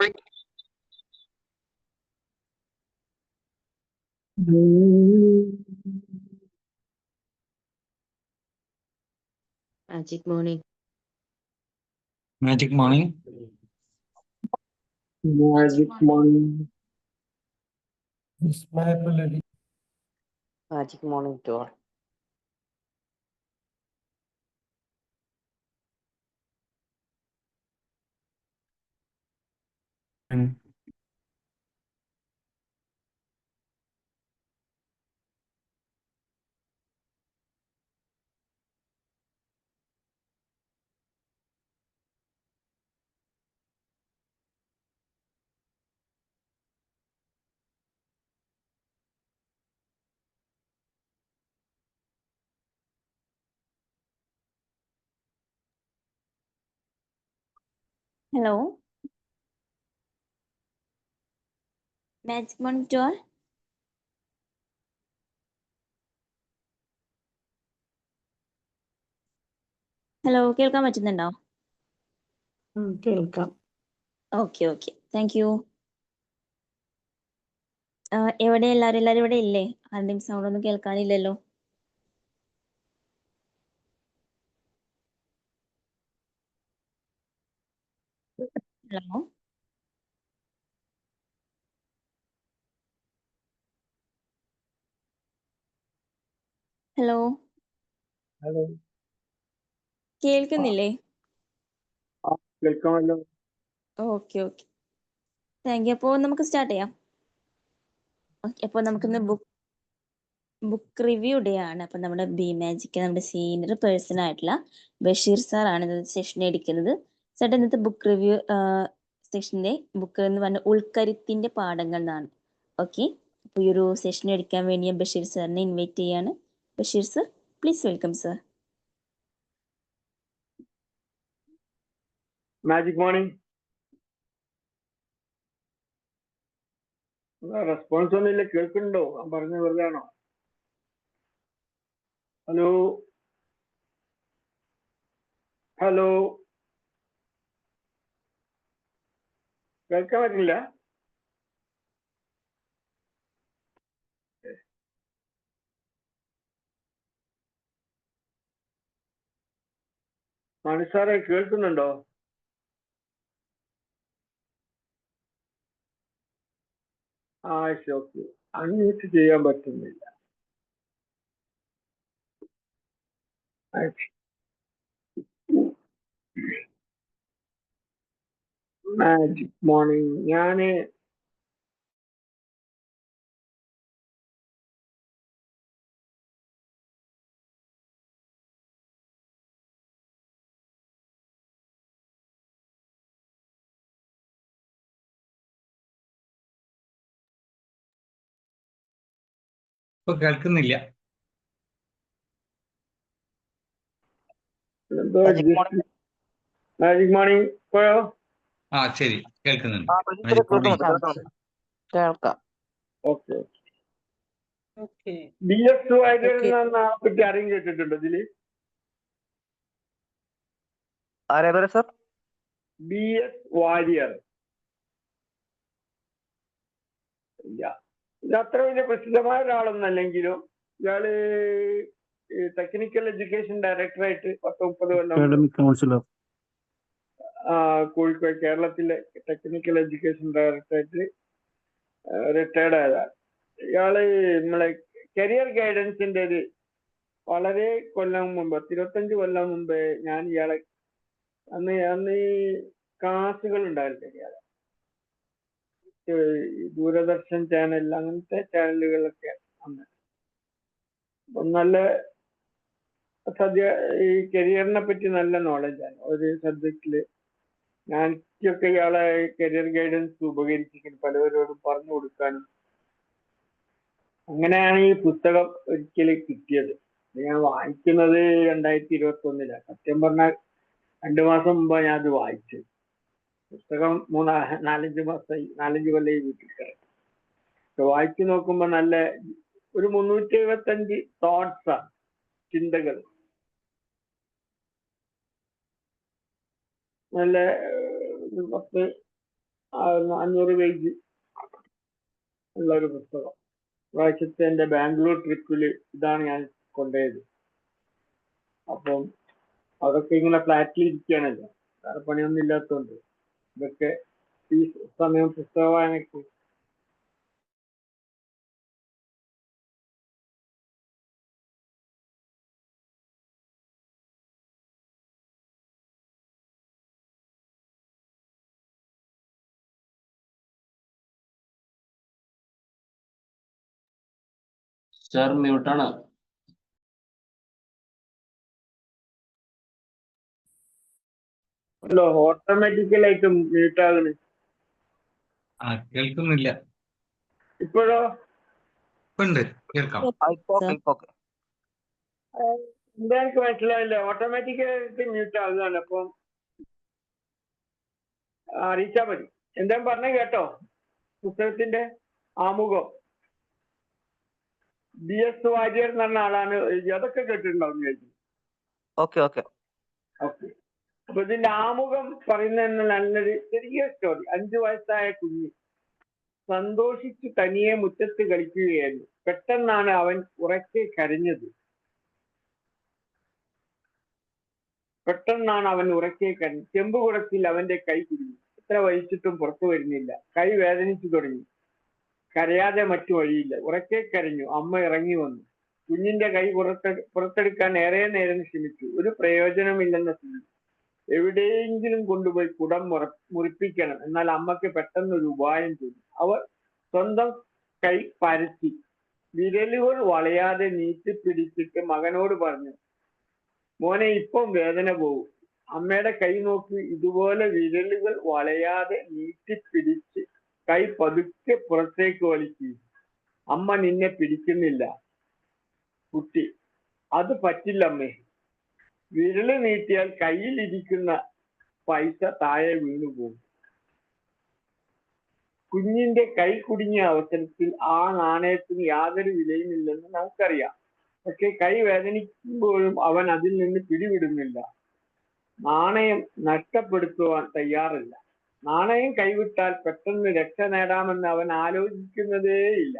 Magic morning. Magic morning. Magic morning. Magic morning to all. Hello. Magic morning to all. Hello, കേൾക്കാൻ പറ്റുന്നുണ്ടോ? കേൾക്കാം. Okay okay, thank U. എവിടെ എല്ലാവരും ഇവിടെ ഇല്ലേ? ആരുടെയും സൗണ്ട് ഒന്നും കേൾക്കാനില്ലല്ലോ. Hello, hello, hello. കേൾക്കുന്നില്ലേ? കേൾക്കാമല്ലോ. Okay okay, thank you. അപ്പോൾ നമുക്ക് സ്റ്റാർട്ട് ചെയ്യാം. ഓക്കെ, അപ്പോൾ നമുക്കിന്ന് ബുക്ക് റിവ്യൂ ഡേ ആണ്. അപ്പം നമ്മുടെ ബി മാജിക്ക് നമ്മുടെ സീനിയർ പേഴ്സൺ ആയിട്ടുള്ള ബഷീർ സാർ ആണ് ഇന്നത്തെ സെഷൻ എടുക്കുന്നത്. ചേട്ടാ, ഇന്നത്തെ ബുക്ക് റിവ്യൂ സെഷൻ്റെ ബുക്ക് എന്ന് പറഞ്ഞ ഉൾക്കരുത്തിൻ്റെ പാഠങ്ങൾ എന്നാണ്. ഓക്കെ, അപ്പോൾ ഈ ഒരു സെഷൻ എടുക്കാൻ വേണ്ടി ഞാൻ ബഷീർ സാറിനെ ഇൻവൈറ്റ് ചെയ്യാണ്. Basheer sir, please welcome sir. Magic morning. Response ഒന്നും ഇല്ല. കേൾക്കുന്നുണ്ടോ? ഞാൻ പറഞ്ഞ വെറുതെ ആണോ? ഹലോ ഹലോ, കേൾക്കാൻ പറ്റില്ല. മനുസാറെ, കേൾക്കുന്നുണ്ടോ? ഓക്കെ. അൺമ്യൂട്ട് ചെയ്യാൻ പറ്റുന്നില്ല. Magic morning. ഞാന് ഇപ്പൊ കേൾക്കുന്നില്ല. മാജിക് മോർണിംഗ് പോയോ? ആ ശരി, കേൾക്കുന്നുണ്ട്. കേൾക്കാം. ഓക്കെ. BS വാര്യരെ പറ്റി ആരെയും കേട്ടിട്ടുണ്ടോ ഇതില്? ആരേതാ സർ? BS വാര്യർ. ഇത് അത്ര വലിയ പ്രസിദ്ധമായ ഒരാളൊന്നല്ലെങ്കിലും ഇയാള് ടെക്നിക്കൽ എഡ്യൂക്കേഷൻ ഡയറക്ടറായിട്ട് 10-30 കൊല്ലം കോഴിക്കോട് കേരളത്തിലെ ടെക്നിക്കൽ എഡ്യൂക്കേഷൻ ഡയറക്ടറായിട്ട് റിട്ടയർഡ് ആയതാണ്. ഇയാള് നമ്മളെ കരിയർ ഗൈഡൻസിന്റെ ഒരു വളരെ കൊല്ലം മുമ്പ്, 25 കൊല്ലം മുമ്പ് ഞാൻ ഇയാളെ അന്ന് ഈ ക്ലാസുകൾ ഉണ്ടാവില്ല ഇയാളെ ദൂരദർശൻ ചാനൽ, അങ്ങനത്തെ ചാനലുകളൊക്കെ അന്ന്. അപ്പം നല്ല ഈ കരിയറിനെ പറ്റി നല്ല നോളജാണ് ഒരു സബ്ജക്റ്റില്. ഞാനൊക്കെ ഇയാളെ കരിയർ ഗൈഡൻസ് ഉപകരിച്ചിരിക്കുന്നു, പലവരോടും പറഞ്ഞു കൊടുക്കാനും. അങ്ങനെയാണ് ഈ പുസ്തകം ഒരിക്കലും കിട്ടിയത്. ഞാൻ വായിക്കുന്നത് 2021 സത്യം പറഞ്ഞാൽ 2 മാസം മുമ്പാണ് ഞാൻ അത് വായിച്ചത്. പുസ്തകം 4-5 മാസമായി, 4-5 കൊല്ലം വീട്ടിൽ കിടക്കും. വായിച്ചു നോക്കുമ്പോൾ നല്ല ഒരു 375 തോട്ട്സാണ്, ചിന്തകൾ. നല്ല 10 500 പേജ് ഉള്ള ഒരു പുസ്തകം. പ്രാവശ്യത്തെ എൻ്റെ ബാംഗ്ലൂർ ട്രിപ്പിൽ ഇതാണ് ഞാൻ കൊണ്ടുപോയത്. അപ്പം അതൊക്കെ ഇങ്ങനെ ഫ്ലാറ്റിൽ ഇരിക്കുകയാണല്ലോ, വേറെ പണിയൊന്നും ഇല്ലാത്തതുകൊണ്ട് ഇതൊക്കെ ഈ സമയം പുസ്തക വായനയ്ക്ക് സർ മ്യൂട്ടാണ്. അല്ലോ ഓട്ടോമാറ്റിക്കലായിട്ട് മ്യൂട്ടാകണ്. കേൾക്കുന്നില്ല. ഇപ്പോഴോ? ഇപ്പൊ ഉണ്ട്, കേൾക്കാം. ഇപ്പൊ എന്താ എനിക്ക് മനസ്സിലായില്ല. ഓട്ടോമാറ്റിക്കലായിട്ട് മ്യൂട്ട് ആകുകയാണ്. അപ്പം അറിയിച്ചാൽ മതി. എന്താ പറഞ്ഞ കേട്ടോ? പുസ്തകത്തിന്റെ ആമുഖം DS വാര്യർ എന്ന് പറഞ്ഞ ആളാണ് അതൊക്കെ കേട്ടിട്ടുണ്ടാവും ചോദിച്ചു. ഓക്കെ. ഓക്കെ. അപ്പൊ ഇതിന്റെ ആമുഖം പറയുന്ന നല്ലൊരു ചെറിയ സ്റ്റോറി. 5 വയസ്സായ കുഞ്ഞ് സന്തോഷിച്ച് തനിയെ മുറ്റത്ത് കളിക്കുകയായിരുന്നു. പെട്ടെന്നാണ് അവൻ ഉറക്കെ കരഞ്ഞത്. ചെമ്പ് കുടത്തിൽ അവന്റെ കൈ കുടുങ്ങി. എത്ര വലിച്ചിട്ടും പുറത്തു വരുന്നില്ല. കൈ വേദനിച്ചു തുടങ്ങി. കരയാതെ മറ്റു വഴിയില്ല. ഉറക്കെ കരഞ്ഞു. അമ്മ ഇറങ്ങി വന്നു. കുഞ്ഞിന്റെ കൈ പുറത്തെടുക്കാൻ ഏറെ നേരം ശ്രമിച്ചു. ഒരു പ്രയോജനമില്ലെന്ന സ്ഥിതി. എവിടെയെങ്കിലും കൊണ്ടുപോയി കുടം മുറിപ്പിക്കണം. എന്നാൽ അമ്മയ്ക്ക് പെട്ടെന്നൊരു ഉപായം തോന്നി. അവർ സ്വന്തം കൈ പരത്തി വിരലുകൾ വളയാതെ നീട്ടിപ്പിടിച്ചിട്ട് മകനോട് പറഞ്ഞു, മോനെ ഇപ്പം വേദന പോകും. അമ്മയുടെ കൈ നോക്കി. ഇതുപോലെ വിരലുകൾ വളയാതെ നീട്ടിപ്പിടിച്ച് കൈ പതുക്കെ പുറത്തേക്ക് വലിക്കുക. അമ്മ നിന്നെ പിടിക്കുന്നില്ല കുട്ടി. അത് പറ്റില്ലമ്മേ. വിരല് നീട്ടിയാൽ കയ്യിലിരിക്കുന്ന പൈസ താഴെ വീണു പോകും. കുഞ്ഞിന്റെ കൈ കുടുങ്ങിയ അവസരത്തിൽ ആ നാണയത്തിന് യാതൊരു വിലയുമില്ലെന്ന് നമുക്കറിയാം. പക്ഷെ കൈ വേദനിക്കുമ്പോഴും അവൻ അതിൽ നിന്ന് പിടിവിടുന്നില്ല. നാണയം നഷ്ടപ്പെടുത്തുവാൻ തയ്യാറല്ല. നാണയം കൈവിട്ടാൽ പെട്ടെന്ന് രക്ഷ നേടാമെന്ന് അവൻ ആലോചിക്കുന്നതേയില്ല.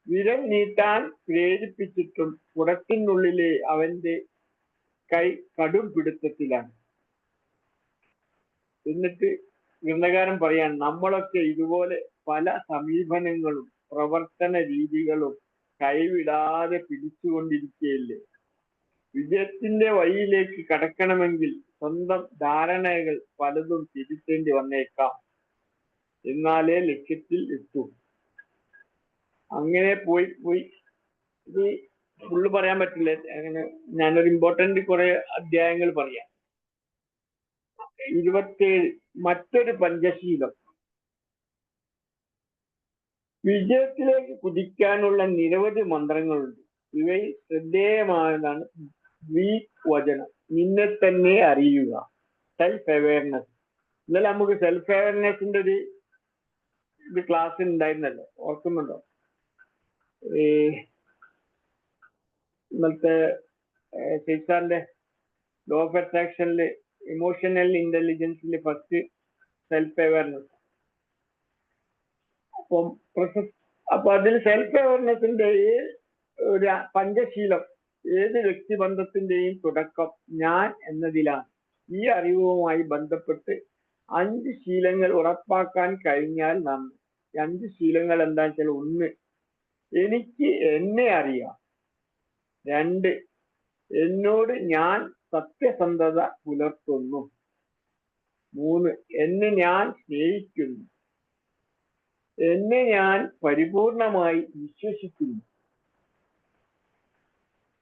വിരൽ നീട്ടാൻ പ്രേരിപ്പിച്ചിട്ടും കുടത്തിനുള്ളിലെ അവന്റെ കൈ കടും പിടുത്തത്തിലാണ്. എന്നിട്ട് ഗ്രന്ഥകാരൻ പറയാൻ, നമ്മളൊക്കെ ഇതുപോലെ പല സമീപനങ്ങളും പ്രവർത്തന രീതികളും കൈവിടാതെ പിടിച്ചുകൊണ്ടിരിക്കുകയല്ലേ. വിജയത്തിന്റെ വഴിയിലേക്ക് കടക്കണമെങ്കിൽ സ്വന്തം ധാരണകൾ പലതും തിരുത്തേണ്ടി വന്നേക്കാം. എന്നാലേ ലക്ഷ്യത്തിൽ എത്തൂ. അങ്ങനെ പോയി ഇത് ഫുള്ള് പറയാൻ പറ്റില്ല. അങ്ങനെ ഞാനൊരു ഇമ്പോർട്ടന്റ് കുറെ അധ്യായങ്ങൾ പറയാം. 27 മറ്റൊരു പഞ്ചശീലം. വിജയത്തിലേക്ക് കുതിക്കാനുള്ള നിരവധി മന്ത്രങ്ങളുണ്ട്. ഇവയിൽ ശ്രദ്ധേയമായതാണ് വചനം. നിന്നെ തന്നെ അറിയുക. Self awareness. ഇന്നലെ നമുക്ക് സെൽഫ് അവയർനെസിന്റെ ഒരു ക്ലാസ് ഉണ്ടായിരുന്നല്ലോ, ഓർക്കുന്നുണ്ടോ? ഇന്നലത്തെ ശിക്ഷാന്റെ ലോ ഓഫ് അട്രാക്ഷനില് ഇമോഷണൽ ഇന്റലിജൻസിൽ ഫസ്റ്റ് സെൽഫ് അവയർനെസ്. അപ്പൊ അതിൽ സെൽഫ് അവയർനെസിന്റെ ഒരു പഞ്ചശീലം, ഏത് വ്യക്തിബന്ധത്തിന്റെയും തുടക്കം ഞാൻ എന്നതിലാണ്. ഈ അറിവുമായി ബന്ധപ്പെട്ട് 5 ശീലങ്ങൾ ഉറപ്പാക്കാൻ കഴിഞ്ഞാൽ നന്ദി. 5 ശീലങ്ങൾ എന്താ വെച്ചാൽ, 1, എനിക്ക് എന്നെ അറിയാം. 2, എന്നോട് ഞാൻ സത്യസന്ധത പുലർത്തുന്നു. 3, എന്നെ ഞാൻ സ്നേഹിക്കുന്നു. എന്നെ ഞാൻ പരിപൂർണമായി വിശ്വസിക്കുന്നു.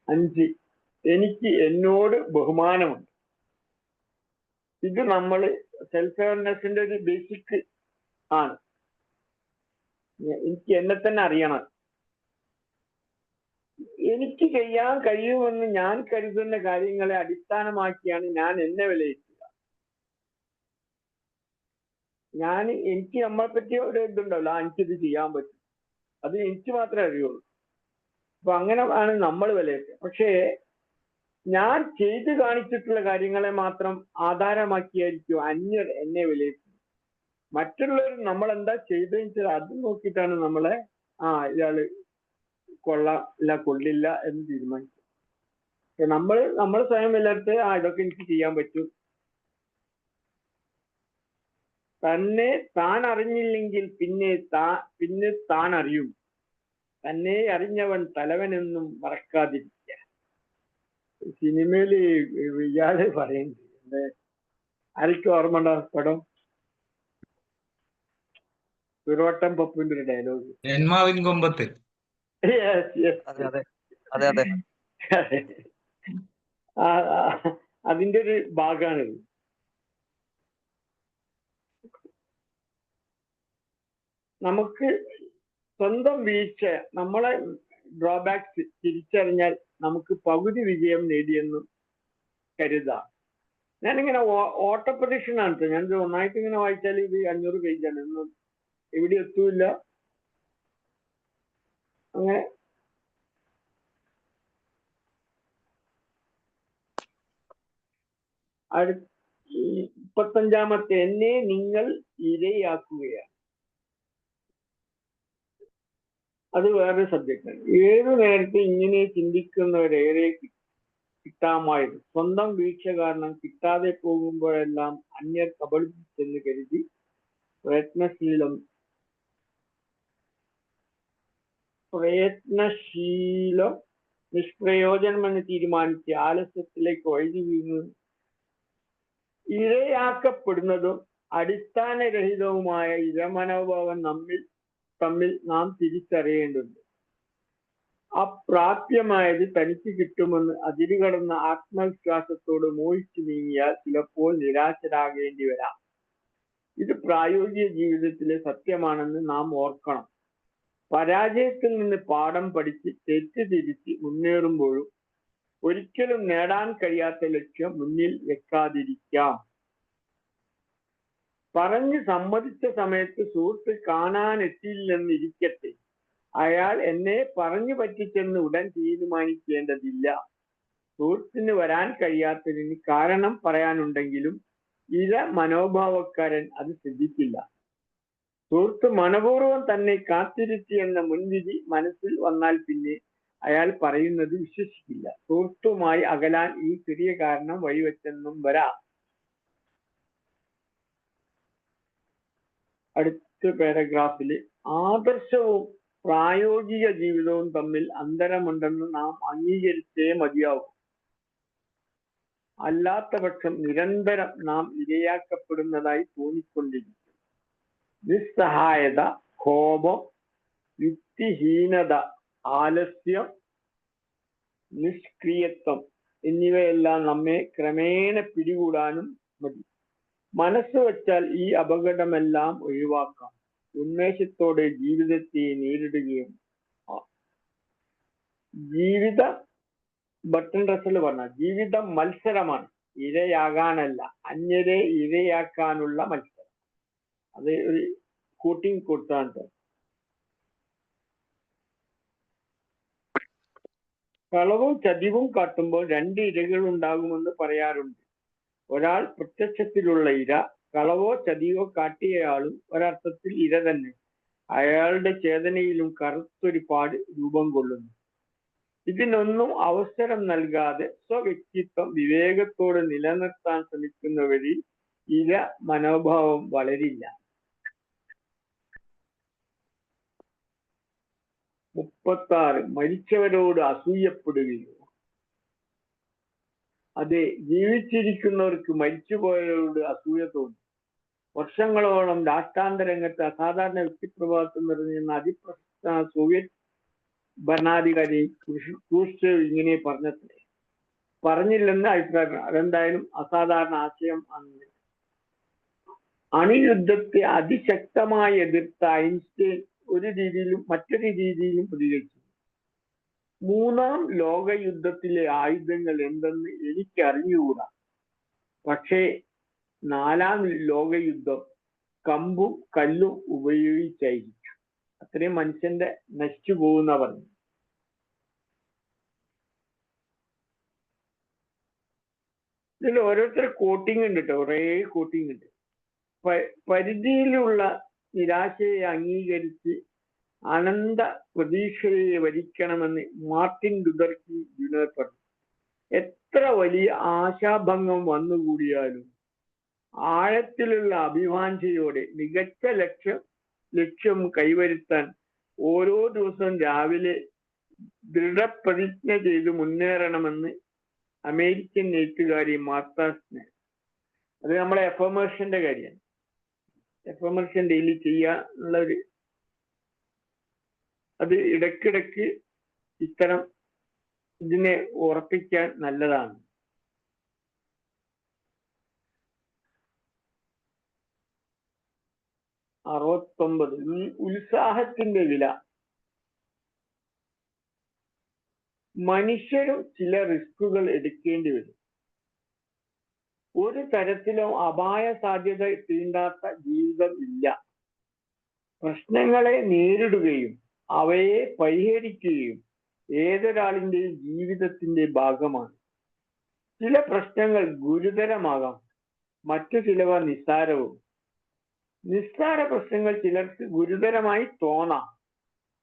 5, എനിക്ക് എന്നോട് ബഹുമാനമുണ്ട്. ഇത് നമ്മൾ സെൽഫ് അവയർനെസിന്റെ ഒരു ബേസിക് ആണ്. എനിക്ക് എന്നെ തന്നെ അറിയണം. എനിക്ക് ചെയ്യാൻ കഴിയുമെന്ന് ഞാൻ കരുതുന്ന കാര്യങ്ങളെ അടിസ്ഥാനമാക്കിയാണ് ഞാൻ എന്നെ വിലയിരുത്തുക. എനിക്ക് നമ്മളെ പറ്റിയ ഒരു ഇതുണ്ടല്ലോ, എനിക്കിത് ചെയ്യാൻ പറ്റും, അത് എനിക്ക് മാത്രമേ അറിയുള്ളൂ. അപ്പൊ അങ്ങനെ ആണ് നമ്മൾ വിലയിരുത്തുക. പക്ഷേ ഞാൻ ചെയ്തു കാണിച്ചിട്ടുള്ള കാര്യങ്ങളെ മാത്രം ആധാരമാക്കിയായിരിക്കും അന്യർ എന്നെ വിലയിരുത്തുന്നത്. മറ്റുള്ളവർ നമ്മൾ എന്താ ചെയ്തതെന്ന് വെച്ചാൽ അത് നോക്കിയിട്ടാണ് നമ്മളെ ഇയാള് കൊള്ളാം ഇല്ല കൊള്ളില്ല എന്ന് തീരുമാനിക്കും. നമ്മൾ സ്വയം എല്ലായിടത്ത് ഇതൊക്കെ എനിക്ക് ചെയ്യാൻ പറ്റും. തന്നെ താൻ അറിഞ്ഞില്ലെങ്കിൽ പിന്നെ താൻ അറിയും. തന്നെ അറിഞ്ഞവൻ തലവനെന്നും മറക്കാതിരിക്കുക. സിനിമയില് ഇയാള് പറയുന്നത് ആർക്ക് ഓർമ്മ ഉണ്ടോ പടം? പിറവട്ടം പപ്പുവിന്റെ ഒരു ഡയലോഗ്. ജന്മാവിൻ കൊമ്പത്ത്. അതെ അതിന്റെ ഒരു ഭാഗമാണിത്. നമുക്ക് സ്വന്തം വീഴ്ച, നമ്മളെ ഡ്രോബാക്സ് തിരിച്ചറിഞ്ഞാൽ നമുക്ക് പകുതി വിജയം നേടിയെന്നും കരുതാം. ഞാനിങ്ങനെ ഓട്ടപ്രദക്ഷിണാണ്. ഞാൻ ഒന്നായിട്ട് ഇങ്ങനെ വായിച്ചാൽ ഇത് 500 പേജാണ്. ഒന്നും എവിടെ എത്തൂല്ല. അങ്ങനെ അടുത്ത 35-ാമത്തെ, എന്നെ നിങ്ങൾ ഇരയാക്കുകയാണ്. അത് വേറെ സബ്ജക്റ്റാണ്. ഏതു നേരത്തെ ഇങ്ങനെ ചിന്തിക്കുന്നവരേറെ കിട്ടാമായിരുന്നു. സ്വന്തം വീഴ്ച കാരണം കിട്ടാതെ പോകുമ്പോഴെല്ലാം അന്യർ കബളിപ്പിച്ചെന്ന് കരുതി പ്രയത്നശീലം നിഷ്പ്രയോജനമെന്ന് തീരുമാനിച്ച് ആലസ്യത്തിലേക്ക് വഴുതി വീണു ഇരയാക്കപ്പെടുന്നതും അടിസ്ഥാനരഹിതവുമായ ഇരമനോഭാവം തമ്മിൽ നാം തിരിച്ചറിയേണ്ടതുണ്ട്. അപ്രാപ്യമായത് തനിക്ക് കിട്ടുമെന്ന് അതിരുകടന്ന ആത്മവിശ്വാസത്തോട് മോഹിച്ചു നീങ്ങിയാൽ ചിലപ്പോൾ നിരാശരാകേണ്ടി വരാം. ഇത് പ്രായോഗിക ജീവിതത്തിലെ സത്യമാണെന്ന് നാം ഓർക്കണം. പരാജയത്തിൽ നിന്ന് പാഠം പഠിച്ച് തെറ്റുതിരിച്ച് മുന്നേറുമ്പോഴും ഒരിക്കലും നേടാൻ കഴിയാത്ത ലക്ഷ്യം മുന്നിൽ വെക്കാതിരിക്കാം. പറഞ്ഞ് സമ്മതിച്ച സമയത്ത് സുഹൃത്ത് കാണാനെത്തിയില്ലെന്നിരിക്കട്ടെ, അയാൾ എന്നെ പറഞ്ഞു പറ്റിച്ചെന്ന് ഉടൻ തീരുമാനിക്കേണ്ടതില്ല. സുഹൃത്തിന് വരാൻ കഴിയാത്തതിന് കാരണം പറയാനുണ്ടെങ്കിലും മനോഭാവക്കാരൻ അത് ശ്രദ്ധിക്കില്ല. സുഹൃത്ത് മനപൂർവ്വം തന്നെ കാത്തിരുത്തി എന്ന മുൻവിധി മനസ്സിൽ വന്നാൽ പിന്നെ അയാൾ പറയുന്നത് വിശ്വസിക്കില്ല. സുഹൃത്തുമായി അകലാൻ ഈ ചെറിയ കാരണം വഴിവെച്ചെന്നും വരാം. അടുത്ത പാരഗ്രാഫില് ആദർശവും പ്രായോഗിക ജീവിതവും തമ്മിൽ അന്തരമുണ്ടെന്ന് നാം അംഗീകരിച്ചേ മതിയാവും. അല്ലാത്ത പക്ഷം നിരന്തരം നാം ഇരയാക്കപ്പെടുന്നതായി തോന്നിക്കൊണ്ടിരിക്കും. നിസ്സഹായത, കോപം, യുക്തിഹീനത, ആലസ്യം, നിഷ്ക്രിയത്വം എന്നിവയെല്ലാം നമ്മെ ക്രമേണ പിടികൂടാനും മതി. മനസ്സ് വച്ചാൽ ഈ അപകടമെല്ലാം ഒഴിവാക്കാം. ഉന്മേഷത്തോടെ ജീവിതത്തെ നേരിടുകയും ജീവിതം മത്സരമാണ്, ഇരയാകാനല്ല. അന്യരെ ഇരയാക്കാനുള്ള മത്സരം. അത് ഒരു കൂട്ടിയാണ്. കളവും ചതിവും കാട്ടുമ്പോൾ 2 ഇരകൾ ഉണ്ടാകുമെന്ന് പറയാറുണ്ട്. ഒരാൾ പ്രത്യക്ഷത്തിലുള്ള ഇര, കളവോ ചതിയോ കാട്ടിയയാളും ഒരർത്ഥത്തിൽ ഇര തന്നെ. അയാളുടെ ചേതനയിലും കറുത്തൊരു പാട് രൂപം കൊള്ളുന്നു. ഇതിനൊന്നും അവസരം നൽകാതെ സ്വവ്യക്തിത്വം വിവേകത്തോടെ നിലനിർത്താൻ ശ്രമിക്കുന്നവരിൽ ഇര മനോഭാവം വളരില്ല. 36 മരിച്ചവരോട് അസൂയപ്പെടുകയോ? അതെ, ജീവിച്ചിരിക്കുന്നവർക്ക് മരിച്ചുപോയവരോട് അസൂയ തോന്നും. വർഷങ്ങളോളം രാഷ്ട്രാന്തര രംഗത്ത് അസാധാരണ വ്യക്തിപ്രഭാവത്തിൽ നിറഞ്ഞിരുന്ന അതിപ്രശസ്ത സോവിയറ്റ് ഭരണാധികാരി ക്രൂഷ്ചേവ് ഇങ്ങനെ പറഞ്ഞില്ലെന്ന് അഭിപ്രായം. അതെന്തായാലും അസാധാരണ ആശയം ആണ്. അണുയുദ്ധത്തെ അതിശക്തമായി എതിർത്ത ഐൻസ്റ്റൈൻ മറ്റൊരു രീതിയിലും പ്രതികരിച്ചു. 3-ാം ലോകയുദ്ധത്തിലെ ആയുധങ്ങൾ എന്തെന്ന് എനിക്ക് അറിഞ്ഞുകൂടാ, പക്ഷേ 4-ാം ലോകയുദ്ധം കമ്പും കല്ലും ഉപയോഗിച്ചായിരിക്കും. അത്രയും മനുഷ്യന്റെ നശിച്ചു പോകുന്ന പറഞ്ഞു. ഇതിൽ ഓരോരുത്തർ കോട്ടിങ് ഉണ്ട് കേട്ടോ, കുറേ കോട്ടിങ് ഉണ്ട്. പരിധിയിലുള്ള നിരാശയെ അംഗീകരിച്ച് അനന്ത പ്രതീക്ഷയെ വരിക്കണമെന്ന് മാർട്ടിൻ ലൂതർ കിംഗ് ജൂനിയർ പറഞ്ഞു. എത്ര വലിയ ആശാഭംഗം വന്നുകൂടിയാലും ആഴത്തിലുള്ള അഭിവാഞ്ചയോടെ മികച്ച ലക്ഷ്യം കൈവരുത്താൻ ഓരോ ദിവസവും രാവിലെ ദൃഢപ്രതിജ്ഞ ചെയ്ത് മുന്നേറണമെന്ന് അമേരിക്കൻ എഴുത്തുകാരി മാർത്ത സ്നെൽ. അത് നമ്മളെ എഫർമേഷന്റെ കാര്യമാണ്. എഫർമേഷൻ ഡെയിലി ചെയ്യാനുള്ള അത് ഇടയ്ക്കിടയ്ക്ക് ഇത്തരം ഇതിനെ ഉറപ്പിക്കാൻ നല്ലതാണ്. ഉത്സാഹത്തിന്റെ വില. മനുഷ്യരും ചില റിസ്കുകൾ എടുക്കേണ്ടി വരും. ഒരു തരത്തിലും അപായ സാധ്യത തീണ്ടാത്ത ജീവിതം ഇല്ല. പ്രശ്നങ്ങളെ നേരിടുകയും അവയെ പരിഹരിക്കുകയും ഏതൊരാളിന്റെയും ജീവിതത്തിന്റെ ഭാഗമാണ്. ചില പ്രശ്നങ്ങൾ ഗുരുതരമാകാം, മറ്റു ചിലവ നിസ്സാരവും. നിസ്സാര പ്രശ്നങ്ങൾ ചിലർക്ക് ഗുരുതരമായി തോന്നാം,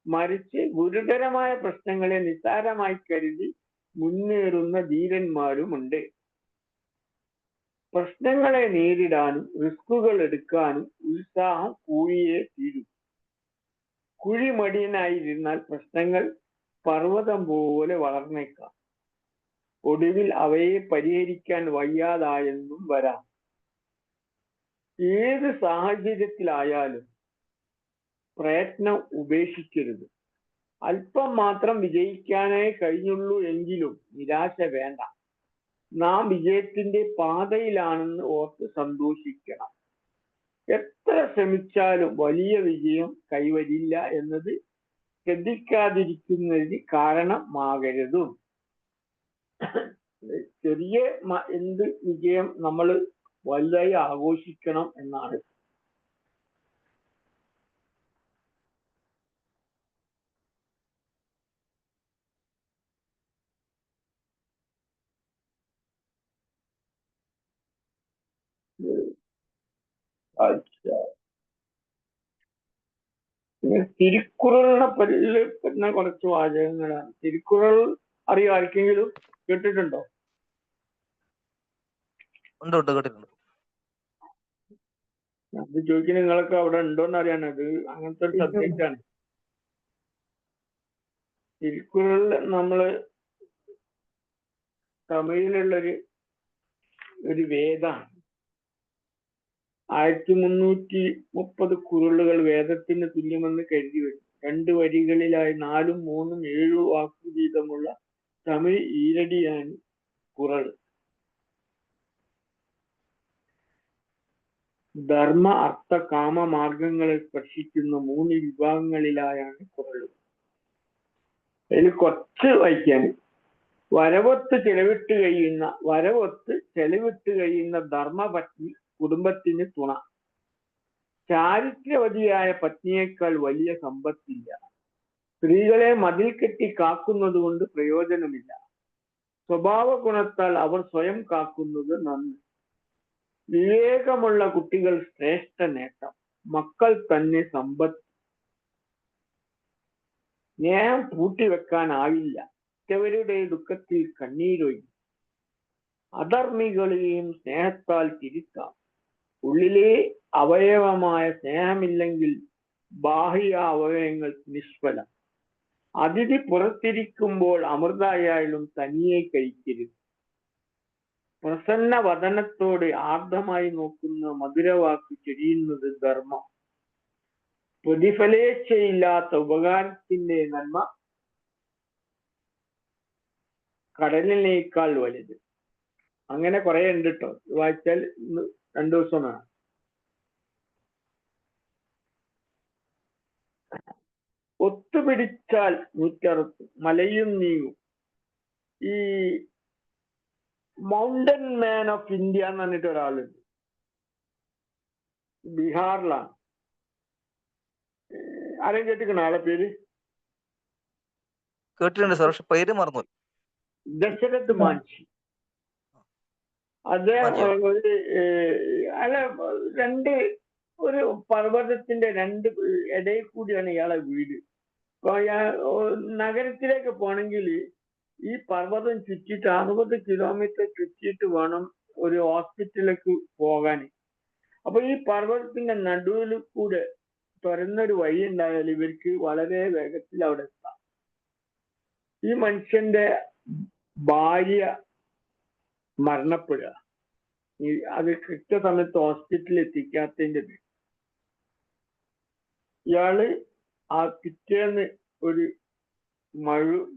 മറിച്ച് ഗുരുതരമായ പ്രശ്നങ്ങളെ നിസ്സാരമായി കരുതി മുന്നേറുന്ന ധീരന്മാരുമുണ്ട്. പ്രശ്നങ്ങളെ നേരിടാനും റിസ്കുകൾ എടുക്കാനും ഉത്സാഹം കൂടിയേ തീരൂ. കുഴിമടിയനായിരുന്നാൽ പ്രശ്നങ്ങൾ പർവ്വതം പോലെ വളർന്നേക്കാം. ഒടുവിൽ അവയെ പരിഹരിക്കാൻ വയ്യാതായെന്നും വരാം. ഏത് സാഹചര്യത്തിലായാലും പ്രയത്നം ഉപേക്ഷിക്കരുത്. അല്പം മാത്രം വിജയിക്കാനേ കഴിഞ്ഞുള്ളൂ എങ്കിലും നിരാശ വേണ്ട. നാം വിജയത്തിന്റെ പാതയിലാണെന്ന് ഓർത്ത് സന്തോഷിക്കണം. എത്ര ശ്രമിച്ചാലും വലിയ വിജയം കൈവരില്ല എന്നത് ശ്രദ്ധിക്കാതിരിക്കുന്നതിന് കാരണമാകരുതും. ചെറിയ എന്ത് വിജയം നമ്മൾ വലുതായി ആഘോഷിക്കണം എന്നാണ്. തിരുക്കുറളിനെ പറ്റുന്ന കുറച്ച് വാചകങ്ങളാണ്. തിരുക്കുറൾ അറിയോ? ആർക്കെങ്കിലും കേട്ടിട്ടുണ്ടോ? അത് ചോദിക്കുന്ന നിങ്ങളൊക്കെ അവിടെ ഉണ്ടോന്ന് അറിയാൻ. അത് അങ്ങനത്തെ ഒരു സബ്ജക്റ്റ് ആണ്. തിരുക്കുറളിൽ നമ്മള് തമിഴിലുള്ളൊരു വേദാണ്. 1330 കുറളുകൾ വേദത്തിന് തുല്യമെന്ന് കരുതി വരും. 2 വരികളിലായി 4, 3, 7 വാക്കു വീതമുള്ള തമിഴ് ഈരടിയാണ് കുറൾ. ധർമ്മ, അർത്ഥ, കാമ മാർഗങ്ങളെ സ്പർശിക്കുന്ന 3 വിഭാഗങ്ങളിലായാണ് കുറളുകൾ. അതിൽ കുറച്ച് വായിക്കാൻ. വരവൊത്ത് ചെലവിട്ട് കഴിയുന്ന ധർമ്മപത്നി കുടുംബത്തിന് തുണ. ചാരിത്രവതിയായ പത്നിയേക്കാൾ വലിയ സമ്പത്തില്ല. സ്ത്രീകളെ മതിൽ കെട്ടി കാക്കുന്നത് കൊണ്ട് പ്രയോജനമില്ല. സ്വഭാവ ഗുണത്താൽ അവർ സ്വയം കാക്കുന്നത് നന്ന്. വിവേകമുള്ള കുട്ടികൾ ശ്രേഷ്ഠ നേട്ടം. മക്കൾ തന്നെ സമ്പത്ത്. സ്നേഹം പൂട്ടിവെക്കാനാവില്ല. മറ്റവരുടെ ദുഃഖത്തിൽ കണ്ണീരൊഴി. അധർമ്മികളെയും സ്നേഹത്താൽ തിരുത്താം. ഉള്ളിലെ അവയവമായ സ്നേഹമില്ലെങ്കിൽ ബാഹ്യ അവയവങ്ങൾ നിഷ്ഫലം. അതിഥി പുറത്തിരിക്കുമ്പോൾ അമൃതായാലും തനിയെ കഴിക്കരുത്. പ്രസന്ന വദനത്തോട് ആർദ്രമായി നോക്കുന്ന മധുരവാക്ക് ചൊരിയുന്നത് ധർമ്മം. പ്രതിഫലേച്ഛയില്ലാത്ത ഉപകാരത്തിന്റെ നന്മ കടലിനേക്കാൾ വലുത്. അങ്ങനെ കുറെ ഉണ്ട് കേട്ടോ. വായിച്ചാൽ 2 ദിവസം വേണം. ഒത്തുപിടിച്ചാൽ 160 മലയും നീങ്ങും. ഈ മൗണ്ടൻ മാൻ ഓഫ് ഇന്ത്യ എന്ന് പറഞ്ഞിട്ട് ഒരാളുണ്ട്. ബീഹാറിലാണ്. ആരെയും കേട്ടിക്കണോ ആളെ പേര്? കേട്ടിട്ടുണ്ട് സാർ, പക്ഷെ പേര് മറന്നു. ദശരഥ് മാൻഷി. അദ്ദേഹം മതിയോ? അല്ല രണ്ട് ഒരു പർവ്വതത്തിന്റെ രണ്ട് ഇടയിൽ കൂടിയാണ് ഇയാളെ വീട്. അപ്പൊ നഗരത്തിലേക്ക് പോണെങ്കിൽ ഈ പർവ്വതം ചുറ്റിയിട്ട് 60 കിലോമീറ്റർ ചുറ്റിയിട്ട് വേണം ഒരു ഹോസ്പിറ്റലിലേക്ക് പോകാൻ. അപ്പൊ ഈ പർവ്വതത്തിന്റെ നടുവിൽ കൂടെ തുറന്നൊരു വഴി ഉണ്ടായാൽ ഇവർക്ക് വളരെ വേഗത്തിൽ അവിടെ എത്താം. ഈ മനുഷ്യന്റെ ഭാര്യ മരണപ്പെടുക, അത് കൃത്യസമയത്ത് ഹോസ്പിറ്റലിൽ എത്തിക്കാത്തതിന്റെ പേര് ഇയാള് ആ പിറ്റേന്ന് ഒരു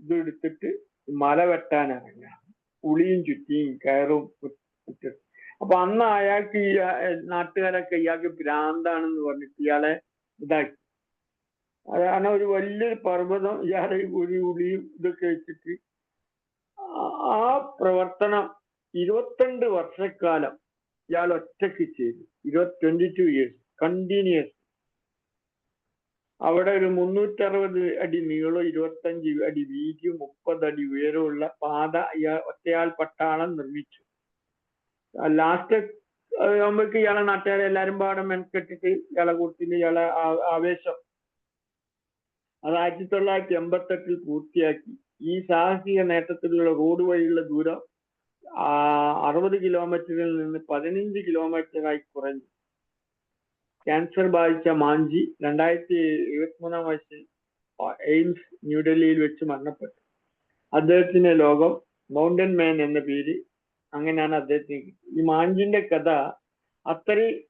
ഇതെടുത്തിട്ട് മല വെട്ടാൻ ഇറങ്ങുക, ഉളിയും ചുറ്റിയും കയറും ഇട്ടിട്ട്. അപ്പൊ അന്ന് അയാൾക്ക് ഈ നാട്ടുകാരൊക്കെ ഇയാൾക്ക് ഭ്രാന്താണെന്ന് പറഞ്ഞിട്ട് ഇയാളെ ഇതാക്കി. അതാണ് ഒരു വലിയൊരു പർവ്വതം ഇയാളെ ഒരു ഉളിയും ഇതൊക്കെ വെച്ചിട്ട് ആ പ്രവർത്തനം 22 വർഷക്കാലം ഇയാൾ ഒറ്റയ്ക്ക് ചെയ്തു. 22 years കണ്ടിന്യൂസ്. അവിടെ ഒരു 360 അടി നീളം, 25 അടി വീതിയും 30 അടി ഉയരമുള്ള പാത ഒറ്റയാൾ പട്ടാളം നിർമ്മിച്ചു. ലാസ്റ്റ് ആകുമ്പോഴേക്ക് ഇയാളെ നാട്ടുകാരെ എല്ലാരും പാടെ മെനക്കെട്ടിട്ട് ഇയാളെ കൂട്ടത്തിൽ ഇയാളെ ആവേശം അത് 1988 പൂർത്തിയാക്കി. ഈ സാഹസിക നേട്ടത്തിലുള്ള റോഡ് വഴിയുള്ള ദൂരം 60 കിലോമീറ്ററിൽ നിന്ന് 15 കിലോമീറ്ററായി കുറഞ്ഞു. ക്യാൻസർ ബാധിച്ച മാഞ്ചി 2023 വയസ്സിൽ എയിംസ് ന്യൂഡൽഹിയിൽ വെച്ച് മരണപ്പെട്ടു. അദ്ദേഹത്തിന് ലോകം മൗണ്ടൻ മാൻ എന്ന പേര് അങ്ങനെയാണ് അദ്ദേഹത്തിന്. ഈ മാഞ്ചിന്റെ കഥ അത്രയും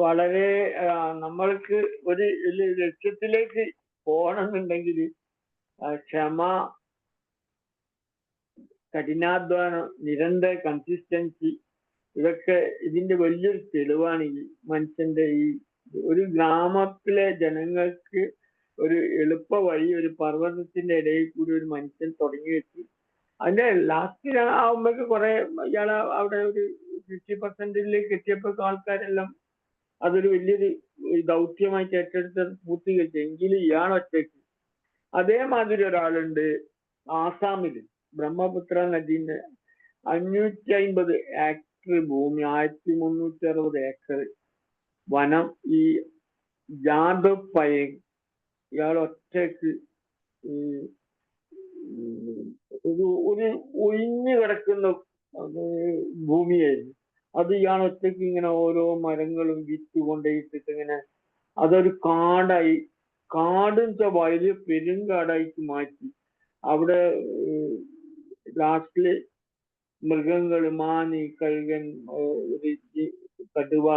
വളരെ നമ്മൾക്ക് ഒരു ലക്ഷ്യത്തിലേക്ക് പോകണമെന്നുണ്ടെങ്കിൽ ക്ഷമ, കഠിനാധ്വാനം, നിരന്തര കൺസിസ്റ്റൻസി, ഇതൊക്കെ ഇതിന്റെ വലിയൊരു തെളിവാണ്. ഈ മനുഷ്യന്റെ ഈ ഒരു ഗ്രാമത്തിലെ ജനങ്ങൾക്ക് ഒരു എളുപ്പ വഴി ഒരു പർവ്വതത്തിന്റെ ഇടയിൽ കൂടി ഒരു മനുഷ്യൻ തുടങ്ങി വെച്ച് അതിന്റെ ലാസ്റ്റ് ആവുമ്പോഴേക്ക് കുറെ ഇയാളെ അവിടെ ഒരു 50% എത്തിയപ്പോ ആൾക്കാരെല്ലാം അതൊരു വലിയൊരു ദൗത്യമായിട്ട് ഏറ്റെടുത്ത് പൂർത്തീകരിച്ചു. എങ്കിലും ഇയാൾ ഒറ്റയ്ക്ക്. അതേമാതിരി ഒരാളുണ്ട് ആസാമിൽ, ബ്രഹ്മപുത്ര നദീന്റെ 550 ഏക്കർ ഭൂമി, 1360 ഏക്കർ വനം. ഈ ജാദവ് പയേങ് ഇയാൾ ഒറ്റയ്ക്ക് ഒരു ഒഴിഞ്ഞു കിടക്കുന്ന ഭൂമിയായിരുന്നു. അത് ഇയാൾ ഒറ്റയ്ക്ക് ഇങ്ങനെ ഓരോ മരങ്ങളും വിറ്റ് കൊണ്ടേയിട്ടിട്ട് ഇങ്ങനെ അതൊരു കാടായി, കാടും വലിയ പെരുങ്കാടായിട്ട് മാറ്റി. അവിടെ ലാസ്റ്റില് മൃഗങ്ങൾ, മാന്, കഴുകൻ, കടുവ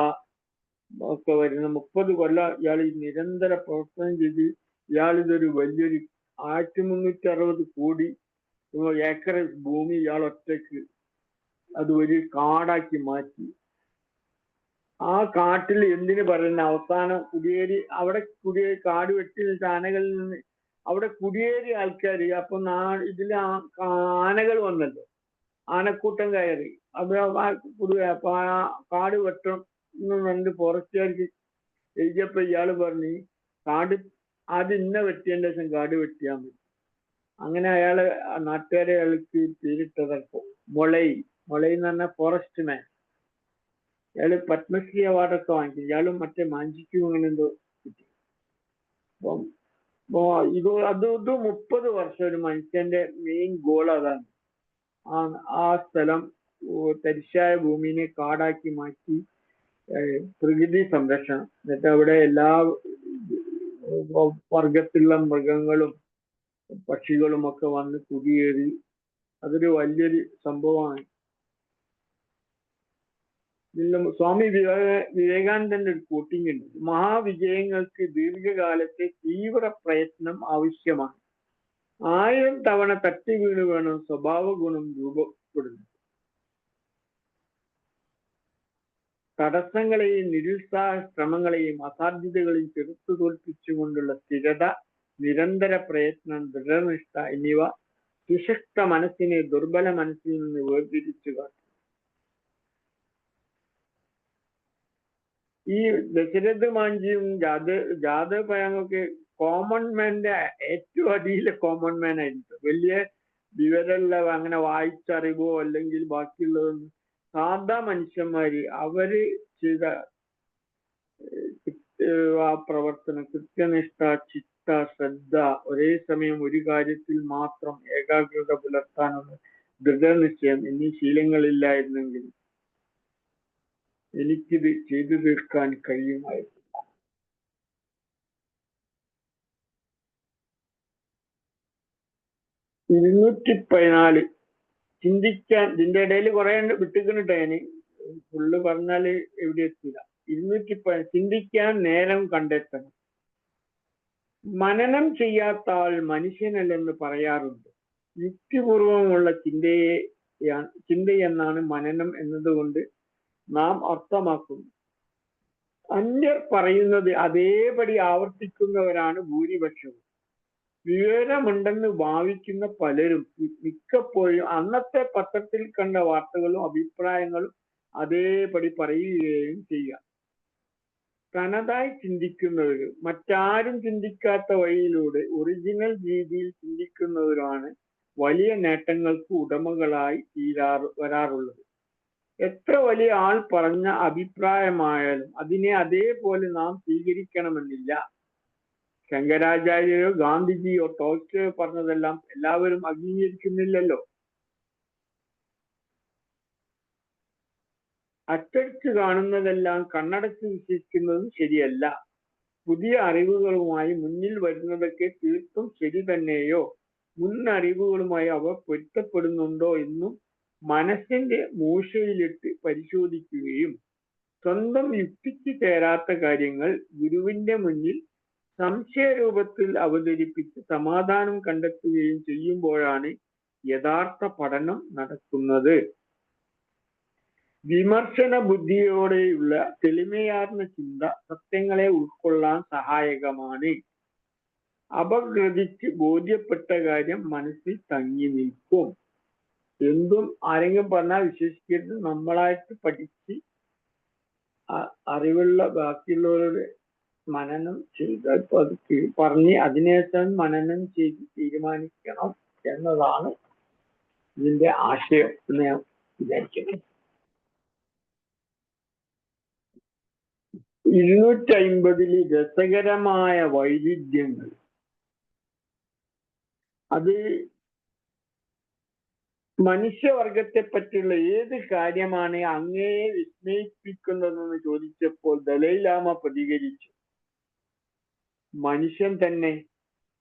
ഒക്കെ വരുന്ന 30 കൊല്ലം ഇയാൾ നിരന്തര പ്രവർത്തനം ചെയ്ത് ഇയാൾ ഇതൊരു വലിയൊരു 1360 കോടി ഏക്കർ ഭൂമി ഇയാൾ ഒറ്റയ്ക്ക് അത് ഒരു കാടാക്കി മാറ്റി. ആ കാട്ടിൽ എന്തിനു പറയുന്ന അവസാനം കുടിയേറി അവിടെ കാട് വെട്ടി ആനകളിൽ നിന്ന് അവിടെ കുടിയേറിയ ആൾക്കാർ. അപ്പൊ ഇതിൽ ആനകൾ വന്നല്ലോ, ആനക്കൂട്ടം കയറി. അപ്പൊ ആ കാട് വെട്ടണം എന്ന് ഫോറസ്റ്റുകാർക്ക് എഴുതിയപ്പോ ഇയാള് പറഞ്ഞു കാട് ആദ്യം ഇന്ന വെട്ടിയതിന്റെ ശേഷം കാട് വെട്ടിയാൽ മതി. അങ്ങനെ അയാള് നാട്ടുകാരെ അയാൾക്ക് പേരിട്ടതപ്പോ മൊളൈ എന്ന് പറഞ്ഞ ഫോറസ്റ്റ് മാൻ. ഇയാള് പത്മശ്രീ അവാർഡൊക്കെ വാങ്ങിച്ചു. ഇയാളും മറ്റേ മാഞ്ചിക്കും അങ്ങനെ എന്തോ കിട്ടി. അപ്പം ഇത് 30 വർഷം ഒരു മനുഷ്യന്റെ മെയിൻ ഗോൾ അതാണ്. ആ സ്ഥലം തരിശായ ഭൂമിനെ കാടാക്കി മാറ്റി പ്രകൃതി സംരക്ഷണം. എന്നിട്ട് അവിടെ എല്ലാ വർഗത്തിലുള്ള മൃഗങ്ങളും പക്ഷികളും ഒക്കെ വന്ന് കുടിയേറി. അതൊരു വലിയൊരു സംഭവമാണ്. സ്വാമി വിവേകാനന്ദന്റെ ഒരു കോട്ടിങ് ഉണ്ട്: മഹാവിജയങ്ങൾക്ക് ദീർഘകാലത്തെ തീവ്ര പ്രയത്നം ആവശ്യമാണ്. 1000 തവണ തട്ടി വീണ് വേണം സ്വഭാവ ഗുണം രൂപപ്പെടുന്നത്. തടസ്സങ്ങളെയും നിരുത്സാഹ ശ്രമങ്ങളെയും അസാധ്യതകളെയും ചെറുത്തു തോൽപ്പിച്ചുകൊണ്ടുള്ള സ്ഥിരത, നിരന്തര പ്രയത്നം, ദൃഢനിഷ്ഠ എന്നിവ സുശക്ത മനസ്സിനെ ദുർബല മനസ്സിൽ നിന്ന് വേർതിരിച്ചു കാട്ടും. ഈ ദശരഥ് മാഞ്ചിയും ജാദവ് പയങ്ങൊക്കെ കോമൺ മാന്റെ ഏറ്റവും അടിയിലെ കോമൺ മാൻ ആയിരുന്നു. വലിയ വിവരമുള്ള അങ്ങനെ വായിച്ചറിവോ അല്ലെങ്കിൽ ബാക്കിയുള്ളതൊന്നും സാധാ മനുഷ്യന്മാര് അവര് ചെയ്ത ആ പ്രവർത്തനം, കൃത്യനിഷ്ഠ, ചിട്ട, ശ്രദ്ധ, ഒരേ സമയം ഒരു കാര്യത്തിൽ മാത്രം ഏകാഗ്രത പുലർത്താനുള്ള ദൃഢനിശ്ചയം എന്നീ ശീലങ്ങളില്ലായിരുന്നെങ്കിൽ എനിക്കിത് ചെയ്തു തീർക്കാൻ കഴിയുമായിരുന്നു. ഇരുന്നൂറ്റി ചിന്തിക്കാൻ, ഇതിന്റെ ഇടയിൽ കുറെ വിട്ടുകിട്ടാന് ഫുള്ള് പറഞ്ഞാല് എവിടെ എത്തില്ല. 214 ചിന്തിക്കാൻ നേരം കണ്ടെത്തണം. മനനം ചെയ്യാത്ത ആൾ മനുഷ്യനല്ലെന്ന് പറയാറുണ്ട്. യുക്തിപൂർവമുള്ള ചിന്തയെന്നാണ് മനനം എന്നതുകൊണ്ട് നാം അർത്ഥമാക്കുന്നത്. അന്യർ പറയുന്നത് അതേപടി ആവർത്തിക്കുന്നവരാണ് ഭൂരിപക്ഷവും. വിവരമുണ്ടെന്ന് ഭാവിക്കുന്ന പലരും മിക്കപ്പോഴും അന്നത്തെ പത്രത്തിൽ കണ്ട വാർത്തകളും അഭിപ്രായങ്ങളും അതേപടി പറയുകയും ചെയ്യാം. തനതായി ചിന്തിക്കുന്നവരും മറ്റാരും ചിന്തിക്കാത്ത വഴിയിലൂടെ ഒറിജിനൽ രീതിയിൽ ചിന്തിക്കുന്നവരാണ് വലിയ നേട്ടങ്ങൾക്ക് ഉടമകളായി വരാറുള്ളത്. എത്ര വലിയ ആൾ പറഞ്ഞ അഭിപ്രായമായാലും അതിനെ അതേപോലെ നാം സ്വീകരിക്കണമെന്നില്ല. ശങ്കരാചാര്യയോ ഗാന്ധിജിയോ ടോൾസ്റ്റോയോ പറഞ്ഞതെല്ലാം എല്ലാവരും അംഗീകരിക്കുന്നില്ലല്ലോ. അച്ചടിച്ച് കാണുന്നതെല്ലാം കണ്ണടച്ച് വിശ്വസിക്കുന്നതും ശരിയല്ല. പുതിയ അറിവുകളുമായി മുന്നിൽ വരുന്നതൊക്കെ തീർത്തും ശരി തന്നെയോ, മുൻ അറിവുകളുമായി അവ പൊരുത്തപ്പെടുന്നുണ്ടോ എന്നും മനസ്സിന്റെ മൂശയിലിട്ട് പരിശോധിക്കുകയും സ്വന്തം യുക്തിക്ക് ചേരാത്ത കാര്യങ്ങൾ ഗുരുവിന്റെ മുന്നിൽ സംശയരൂപത്തിൽ അവതരിപ്പിച്ച് സമാധാനം കണ്ടെത്തുകയും ചെയ്യുമ്പോഴാണ് യഥാർത്ഥ പഠനം നടക്കുന്നത്. വിമർശന ബുദ്ധിയോടെയുള്ള തെളിമയാർന്ന ചിന്ത സത്യങ്ങളെ ഉൾക്കൊള്ളാൻ സഹായകമാണ്. അപഗ്രഥിച്ച് ബോധ്യപ്പെട്ട കാര്യം മനസ്സിൽ തങ്ങി നിൽക്കും. എന്തും ആരെങ്കിലും പറഞ്ഞാൽ വിശ്വസിക്കരുത്. നമ്മളായിട്ട് പഠിച്ച് അറിവുള്ള ബാക്കിയുള്ളവരുടെ മനനം ചെയ്ത് അത് പറഞ്ഞ് അതിനേശം മനനം ചെയ്ത് തീരുമാനിക്കണം എന്നതാണ് ഇതിന്റെ ആശയം എന്ന് ഞാൻ വിചാരിക്കുന്നു. 250 രസകരമായ വൈവിധ്യങ്ങൾ. അത് മനുഷ്യവർഗത്തെ പറ്റിയുള്ള ഏത് കാര്യമാണ് അങ്ങയെ വിസ്മയിപ്പിക്കുന്നതെന്ന് ചോദിച്ചപ്പോൾ ദലൈലാമ പ്രതികരിച്ചു, മനുഷ്യൻ തന്നെ.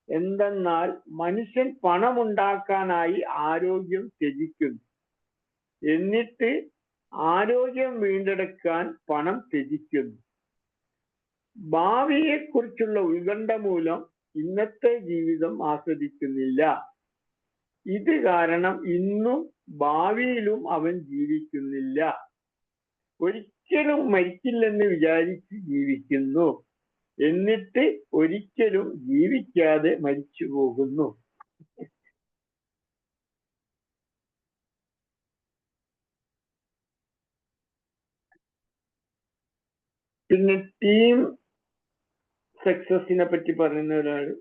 എന്തെന്നാൽ മനുഷ്യൻ പണമുണ്ടാക്കാനായി ആരോഗ്യം ത്യജിക്കുന്നു, എന്നിട്ട് ആരോഗ്യം വീണ്ടെടുക്കാൻ പണം ത്യജിക്കുന്നു. ഭാവിയെക്കുറിച്ചുള്ള ഉത്കണ്ഠ മൂലം ഇന്നത്തെ ജീവിതം ആസ്വദിക്കുന്നില്ല. ഇത് കാരണം ഇന്നും ഭാവിയിലും അവൻ ജീവിക്കുന്നില്ല. ഒരിക്കലും മരിക്കില്ലെന്ന് വിചാരിച്ച് ജീവിക്കുന്നു, എന്നിട്ട് ഒരിക്കലും ജീവിക്കാതെ മരിച്ചു പോകുന്നു. പിന്നെ ടീം സക്സസിനെ പറ്റി പറയുന്ന ഒരാള്,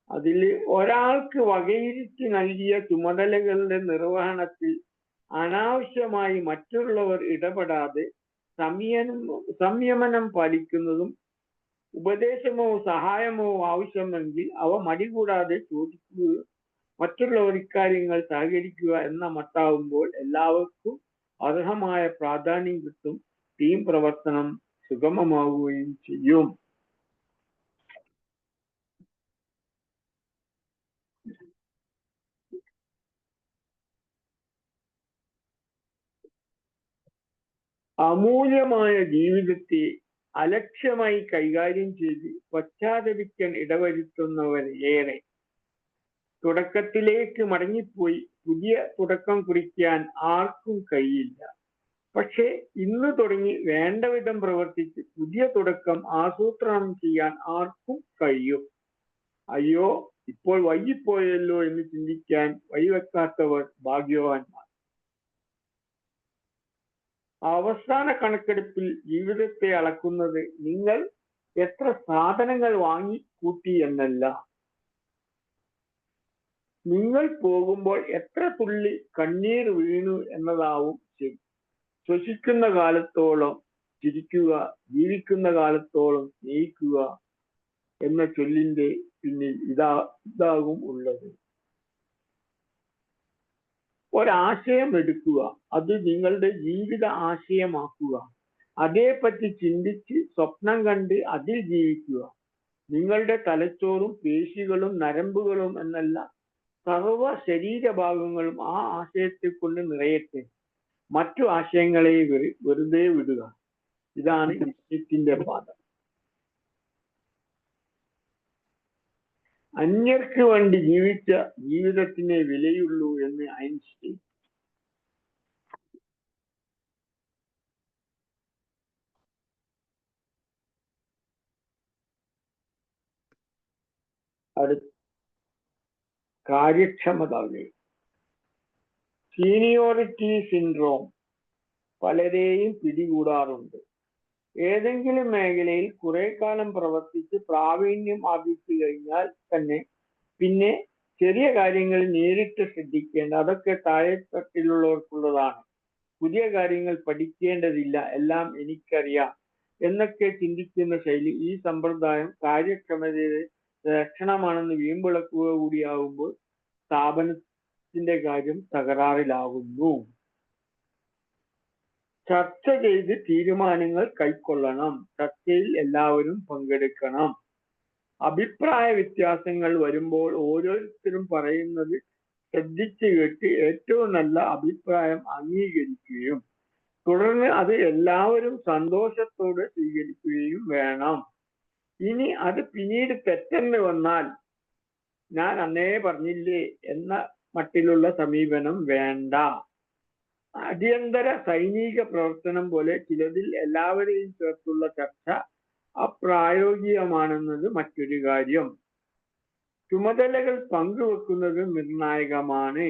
അതില് ഒരാൾക്ക് വകയിരുത്തി നൽകിയ ചുമതലകളുടെ നിർവഹണത്തിൽ അനാവശ്യമായി മറ്റുള്ളവർ ഇടപെടാതെ സംയമനം പാലിക്കുന്നതും ഉപദേശമോ സഹായമോ ആവശ്യമെങ്കിൽ അവ മടികൂടാതെ ചോദിക്കുകയും മറ്റുള്ളവർ ഇക്കാര്യങ്ങൾ സഹകരിക്കുക എന്ന മട്ടാവുമ്പോൾ എല്ലാവർക്കും അർഹമായ പ്രാധാന്യം കിട്ടും, ടീം പ്രവർത്തനം സുഗമമാവുകയും ചെയ്യും. അമൂല്യമായ ജീവിതത്തെ അലക്ഷ്യമായി കൈകാര്യം ചെയ്ത് പശ്ചാത്തപിക്കാൻ ഇടവരുത്തുന്നവരേറെ. തുടക്കത്തിലേക്ക് മടങ്ങിപ്പോയി പുതിയ തുടക്കം കുറിക്കാൻ ആർക്കും കഴിയില്ല. പക്ഷെ ഇന്ന് തുടങ്ങി വേണ്ട വിധം പ്രവർത്തിച്ച് പുതിയ തുടക്കം ആസൂത്രണം ചെയ്യാൻ ആർക്കും കഴിയും. അയ്യോ, ഇപ്പോൾ വൈകിപ്പോയല്ലോ എന്ന് ചിന്തിക്കാൻ വഴിവെക്കാത്തവർ ഭാഗ്യവാന്മാർ. അവസാന കണക്കെടുപ്പിൽ ജീവിതത്തെ അളക്കുന്നത് നിങ്ങൾ എത്ര സാധനങ്ങൾ വാങ്ങിക്കൂട്ടി എന്നല്ല, നിങ്ങൾ പോകുമ്പോൾ എത്ര തുള്ളി കണ്ണീർ വീണു എന്നതാവും ശരി. ശ്വസിക്കുന്ന കാലത്തോളം ചിരിക്കുക, ജീവിക്കുന്ന കാലത്തോളം സ്നേഹിക്കുക എന്ന ചൊല്ലിന്റെ പിന്നിൽ ഇതാകും ഉള്ളത്. ഒരാശയം എടുക്കുക, അത് നിങ്ങളുടെ ജീവിത ആശയമാക്കുക, അതേപ്പറ്റി ചിന്തിച്ച് സ്വപ്നം കണ്ട് അതിൽ ജീവിക്കുക. നിങ്ങളുടെ തലച്ചോറും പേശികളും നരമ്പുകളും എന്നല്ല സർവ ശരീരഭാഗങ്ങളും ആ ആശയത്തെ കൊണ്ട് നിറയട്ടെ. മറ്റു ആശയങ്ങളെ വെറുതെ വിടുക. ഇതാണ് നിശ്ചയത്തിന്റെ പാത. അന്യർക്ക് വേണ്ടി ജീവിച്ച ജീവിതത്തിനെ വിലയുള്ളൂ എന്ന് ഐൻസ്റ്റീൻ. കാര്യക്ഷമത. സീനിയോറിറ്റി സിൻഡ്രോം പലരെയും പിടികൂടാറുണ്ട്. ഏതെങ്കിലും മേഖലയിൽ കുറെ കാലം പ്രവർത്തിച്ച് പ്രാവീണ്യം ആർജിച്ചു കഴിഞ്ഞാൽ തന്നെ പിന്നെ ചെറിയ കാര്യങ്ങൾ നേരിട്ട് ശ്രദ്ധിക്കേണ്ട, അതൊക്കെ താഴെത്തട്ടിലുള്ളവർക്കുള്ളതാണ്. പുതിയ കാര്യങ്ങൾ പഠിക്കേണ്ടതില്ല, എല്ലാം എനിക്കറിയാം എന്നൊക്കെ ചിന്തിക്കുന്ന ശൈലി. ഈ സമ്പ്രദായം കാര്യക്ഷമതയുടെ ലക്ഷണമാണെന്ന് വീമ്പിളക്കുക കൂടിയാകുമ്പോൾ സ്ഥാപനത്തിന്റെ കാര്യം തകരാറിലാകുന്നു. ചർച്ച ചെയ്ത് തീരുമാനങ്ങൾ കൈക്കൊള്ളണം. ചർച്ചയിൽ എല്ലാവരും പങ്കെടുക്കണം. അഭിപ്രായ വ്യത്യാസങ്ങൾ വരുമ്പോൾ ഓരോരുത്തരും പറയുന്നത് ശ്രദ്ധിച്ചു കേട്ട് ഏറ്റവും നല്ല അഭിപ്രായം അംഗീകരിക്കുകയും തുടർന്ന് അത് എല്ലാവരും സന്തോഷത്തോടെ സ്വീകരിക്കുകയും വേണം. ഇനി അത് പിന്നീട് തെറ്റെന്ന് വന്നാൽ ഞാൻ അന്നേ പറഞ്ഞില്ലേ എന്ന മട്ടിലുള്ള സമീപനം വേണ്ട. അടിയന്തര സൈനിക പ്രവർത്തനം പോലെ ചിലതിൽ എല്ലാവരെയും ചേർത്തുള്ള ചർച്ച അപ്രായോഗികമാണെന്നത് മറ്റൊരു കാര്യം. ചുമതലകൾ പങ്കുവെക്കുന്നത് നിർണായകമാണ്.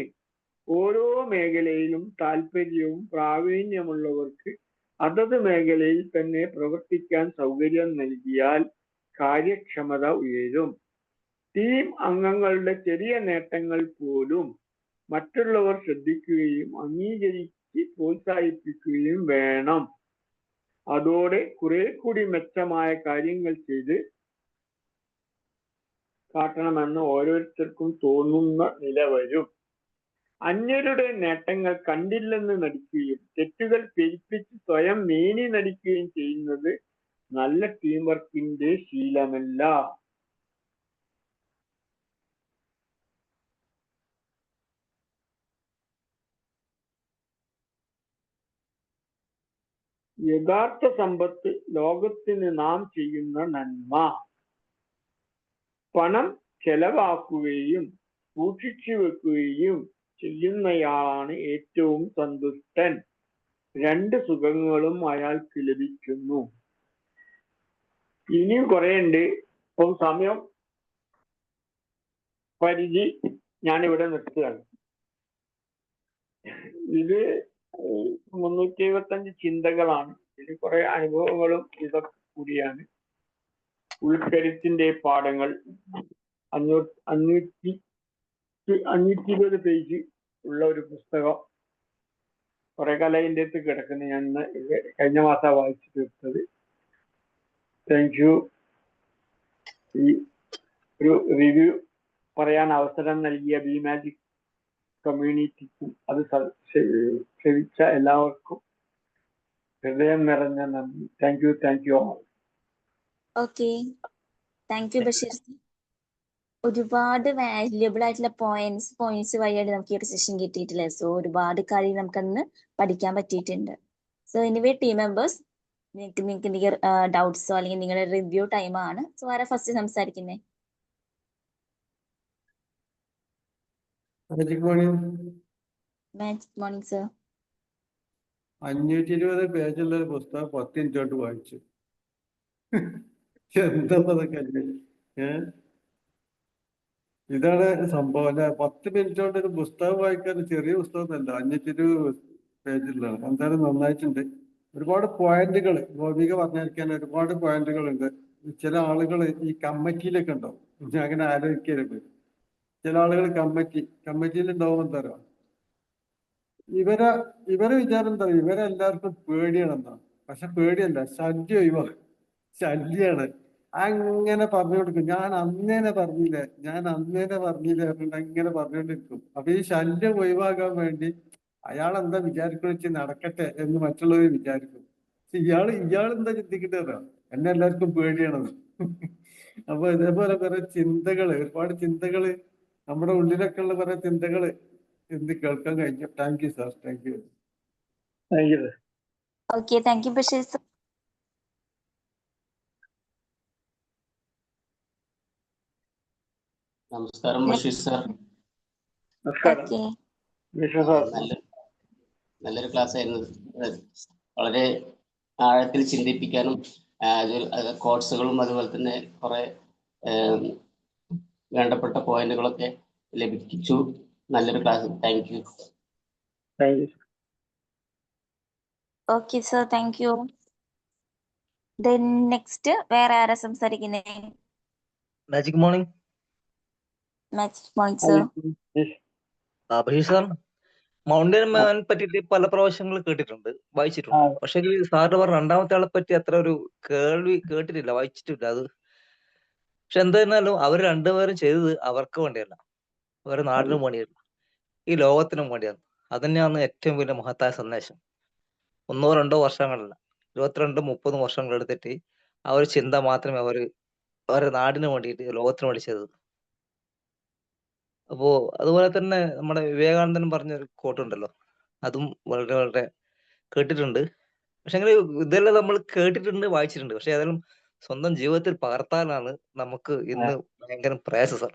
ഓരോ മേഖലയിലും താല്പര്യവും പ്രാവീണ്യമുള്ളവർക്ക് അതത് മേഖലയിൽ തന്നെ പ്രവർത്തിക്കാൻ സൗകര്യം നൽകിയാൽ കാര്യക്ഷമത ഉയരും. ടീം അംഗങ്ങളുടെ ചെറിയ നേട്ടങ്ങൾ പോലും മറ്റുള്ളവർ ശ്രദ്ധിക്കുകയും അംഗീകരിച്ച് പ്രോത്സാഹിപ്പിക്കുകയും വേണം. അതോടെ കുറെ കൂടി മെച്ചമായ കാര്യങ്ങൾ ചെയ്ത് കാട്ടണമെന്ന് ഓരോരുത്തർക്കും തോന്നുന്ന നില വരും. അന്യരുടെ നേട്ടങ്ങൾ കണ്ടില്ലെന്ന് നടിക്കുകയും തെറ്റുകൾ പെരുപ്പിച്ച് സ്വയം മേനി നടിക്കുകയും ചെയ്യുന്നത് നല്ല ടീം വർക്കിന്റെ ശീലമല്ല. യഥാർത്ഥ സമ്പത്ത് ലോകത്തിന് നാം ചെയ്യുന്ന നന്മ. പണം ചെലവാക്കുകയും സൂക്ഷിച്ചു വെക്കുകയും ചെയ്യുന്നയാളാണ് ഏറ്റവും സന്തുഷ്ടൻ. രണ്ട് സുഖങ്ങളും അയാൾക്ക് ലഭിക്കുന്നു. ഇനിയും കുറെ ഉണ്ട്. ഇപ്പം സമയം പരിധി ഞാനിവിടെ നിർത്തുകയാണ്. ഇത് 375 ചിന്തകളാണ്. ഇതിൽ കുറെ അനുഭവങ്ങളും ഇതൊക്കെ കൂടിയാണ്. ഉൾക്കരുത്തിന്റെ പാഠങ്ങൾ 520 പേജ് ഉള്ള ഒരു പുസ്തകം. കുറെ കാലം എൻ്റെ അടുത്ത് കിടക്കുന്നു. ഞാൻ കഴിഞ്ഞ മാസം വായിച്ചു തീർത്തത്. Thank you. ഈ ഒരു റിവ്യൂ പറയാൻ അവസരം നൽകിയ ബി മാജിക് കമ്മ്യൂണിറ്റിക്കും അത് ശ്രവിച്ച എല്ലാവർക്കും ഹൃദയം നിറഞ്ഞ നന്ദി. Thank you all. Okay, thank you Basheer. ഒരുപാട് വാല്യുബിൾ ആയിട്ടുള്ള പോയിന്റ്സ് വഴിയാണ് നമുക്ക് ഈ ഒരു സെഷൻ കിട്ടിയിട്ടില്ല. സോ ഒരുപാട് കാര്യം നമുക്കന്ന് പഠിക്കാൻ പറ്റിയിട്ടുണ്ട്. സോ എനിവേ ടീം മെമ്പേഴ്സ്, നിങ്ങൾക്ക് എന്തെങ്കിലും ഡൗട്ട്സോ അല്ലെങ്കിൽ നിങ്ങളുടെ റിവ്യൂ ടൈമാണ്. സോ ആരാ ഫസ്റ്റ് സംസാരിക്കുന്നേ? Magic morning. Magic morning sir. 520 പേജുള്ള ഒരു പുസ്തകം 10 മിനിറ്റ് കൊണ്ട് വായിച്ചു. എന്താ അതൊക്കെ? ഇതാണ് സംഭവം അല്ലെ. 10 മിനിറ്റ് കൊണ്ട് ഒരു പുസ്തകം വായിക്കാൻ ചെറിയ പുസ്തകമല്ല, 520 പേജിലാണ്. എന്തായാലും നന്നായിട്ടുണ്ട്. ഒരുപാട് പോയിന്റുകൾ ഗോപിക പറഞ്ഞിരിക്കാൻ ഒരുപാട് പോയിന്റുകൾ ഉണ്ട്. ചില ആളുകൾ ഈ കമ്മിറ്റിയിലൊക്കെ ഉണ്ടാവും. ഞാൻ അങ്ങനെ ആലോചിക്കരുത്. ചില ആളുകൾ കമ്മിറ്റിയിൽ ഉണ്ടാവും തരാം. ഇവരെ വിചാരം എന്താ, ഇവരെല്ലാവർക്കും പേടിയാണെന്നാണ്. പക്ഷെ പേടിയല്ല, ശല്യം ശല്യാണ്. അങ്ങനെ പറഞ്ഞു കൊടുക്കും. ഞാൻ അന്നേനെ പറഞ്ഞില്ലേ പറഞ്ഞിട്ട് അങ്ങനെ പറഞ്ഞുകൊണ്ടിരിക്കും. അപ്പൊ ഈ ശല്യം ഒഴിവാക്കാൻ വേണ്ടി അയാൾ എന്താ വിചാരിക്കുന്ന നടക്കട്ടെ എന്ന് മറ്റുള്ളവർ വിചാരിക്കും. ഇയാൾ എന്താ ചിന്തിക്കേണ്ടത്, എന്നെ എല്ലാവർക്കും പേടിയാണെന്ന്. അപ്പൊ ഇതേപോലെ കുറെ ഒരുപാട് ചിന്തകള് നമ്മുടെ ഉള്ളിലൊക്കെ ഉള്ള കുറെ ചിന്തകള് എന്ത് കേൾക്കാൻ കഴിഞ്ഞു. Thank you sir. Thank you. Thank you. Okay, thank you Basheer sir. നമസ്കാരം ബഷീർ സാർ. നമസ്കാരം. ഓക്കെ, നല്ലൊരു ക്ലാസ് ആയിരുന്നു. വളരെ ആഴത്തിൽ ചിന്തിപ്പിക്കാനും കോഴ്സുകളും അതുപോലെ തന്നെ കുറെ വേണ്ടപ്പെട്ട പോയിന്റുകളൊക്കെ ലഭിച്ചു. നല്ലൊരു class. Thank you. Thank you. Okay sir, thank you. Then next വേറെ ആരാ സംസാരിക്കുന്നേ? Magic morning. Magic morning sir. Basheer sir, mountain man പറ്റിയിട്ട് പല പ്രാവശ്യങ്ങൾ കേട്ടിട്ടുണ്ട്, വായിച്ചിട്ടുണ്ട്. പക്ഷെ സാറിന് പറഞ്ഞ രണ്ടാമത്തെ ആളെ പറ്റി അത്ര ഒരു കേട്ടിട്ടില്ല, വായിച്ചിട്ടില്ല അത്. പക്ഷെ എന്തായിരുന്നാലും അവർ രണ്ടുപേരും ചെയ്തത് അവർക്ക് വേണ്ടിയല്ല, അവരുടെ നാടിനും വേണ്ടിയല്ല, ഈ ലോകത്തിനും വേണ്ടിയാണ്. അതന്നെയാണ് ഏറ്റവും വലിയ മഹത്തായ സന്ദേശം. 1-2 വർഷങ്ങളല്ല, 22-30 വർഷങ്ങൾ എടുത്തിട്ട് ആ ഒരു ചിന്ത മാത്രമേ അവരുടെ നാടിന് വേണ്ടിയിട്ട്, ലോകത്തിന് വേണ്ടി ചെയ്തത്. അപ്പോ അതുപോലെ തന്നെ നമ്മുടെ വിവേകാനന്ദൻ പറഞ്ഞൊരു കോട്ടുണ്ടല്ലോ, അതും വളരെ വളരെ കേട്ടിട്ടുണ്ട്. പക്ഷെ അങ്ങനെ ഇതെല്ലാം നമ്മൾ കേട്ടിട്ടുണ്ട്, വായിച്ചിട്ടുണ്ട്. പക്ഷെ അതെല്ലാം സ്വന്തം ജീവിതത്തിൽ പകർത്താനാണ് നമുക്ക് ഇന്ന് ഭയങ്കര പ്രയാസം സാർ.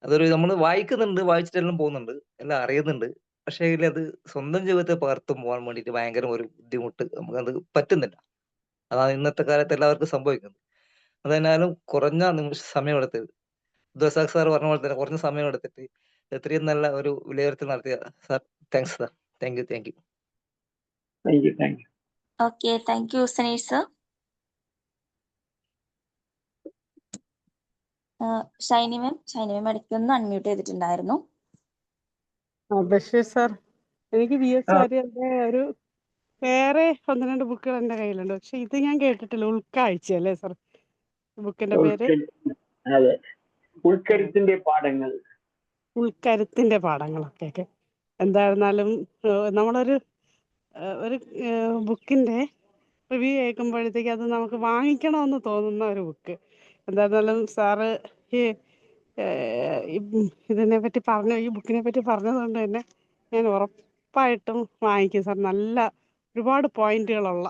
അതൊരു നമ്മൾ വായിക്കുന്നുണ്ട്, വായിച്ചിട്ടെല്ലാം പോകുന്നുണ്ട്, എല്ലാം അറിയുന്നുണ്ട്. പക്ഷേ അത് സ്വന്തം ജീവിതത്തെ പകർത്തും പോകാൻ വേണ്ടിയിട്ട് ഭയങ്കര ഒരു ബുദ്ധിമുട്ട്, നമുക്കത് പറ്റുന്നില്ല. അതാണ് ഇന്നത്തെ കാലത്ത് എല്ലാവർക്കും സംഭവിക്കുന്നത്. അതെന്നാലും കുറഞ്ഞ സമയം എടുത്ത് ദോസാഖ് സാർ പറഞ്ഞ പോലെ തന്നെ കുറഞ്ഞ സമയം എടുത്തിട്ട് എത്രയും നല്ല ഒരു വിലയിരുത്തൽ നടത്തിയ സാർ, thanks sir. Thank you. Thank you. Thank you. Okay, thank you Saneesh sir. Shiny ma'am ഇടയ്ക്കൊന്ന് അൺമ്യൂട്ട് ചെയ്തിട്ടുണ്ടായിരുന്നു. ബഷീർ സാർ, എനിക്ക് VS വാര്യരുടെ ഒരു വേറെ 1-2 ബുക്കുകൾ എൻ്റെ കയ്യിലുണ്ട്. പക്ഷെ ഇത് ഞാൻ കേട്ടിട്ടില്ല. ഉൾക്കാഴ്ച അല്ലേ സാർ ബുക്കിന്റെ പേര്? അതെ, ഉൾക്കരുത്തിന്റെ പാഠങ്ങൾ. ഉൾക്കരുത്തിന്റെ പാഠങ്ങളൊക്കെ എന്തായിരുന്നാലും നമ്മളൊരു ബുക്കിന്റെ റിവ്യൂ കേൾക്കുമ്പോഴത്തേക്ക് അത് നമുക്ക് വാങ്ങിക്കണമെന്ന് തോന്നുന്ന ഒരു ബുക്ക്. എന്തായിരുന്നാലും സാറ് ഇതിനെ പറ്റി ഈ ബുക്കിനെ പറ്റി പറഞ്ഞതുകൊണ്ട് തന്നെ ഞാൻ ഉറപ്പായിട്ടും വാങ്ങിക്കും സാർ. ഒരുപാട് പോയിന്റുകളുള്ള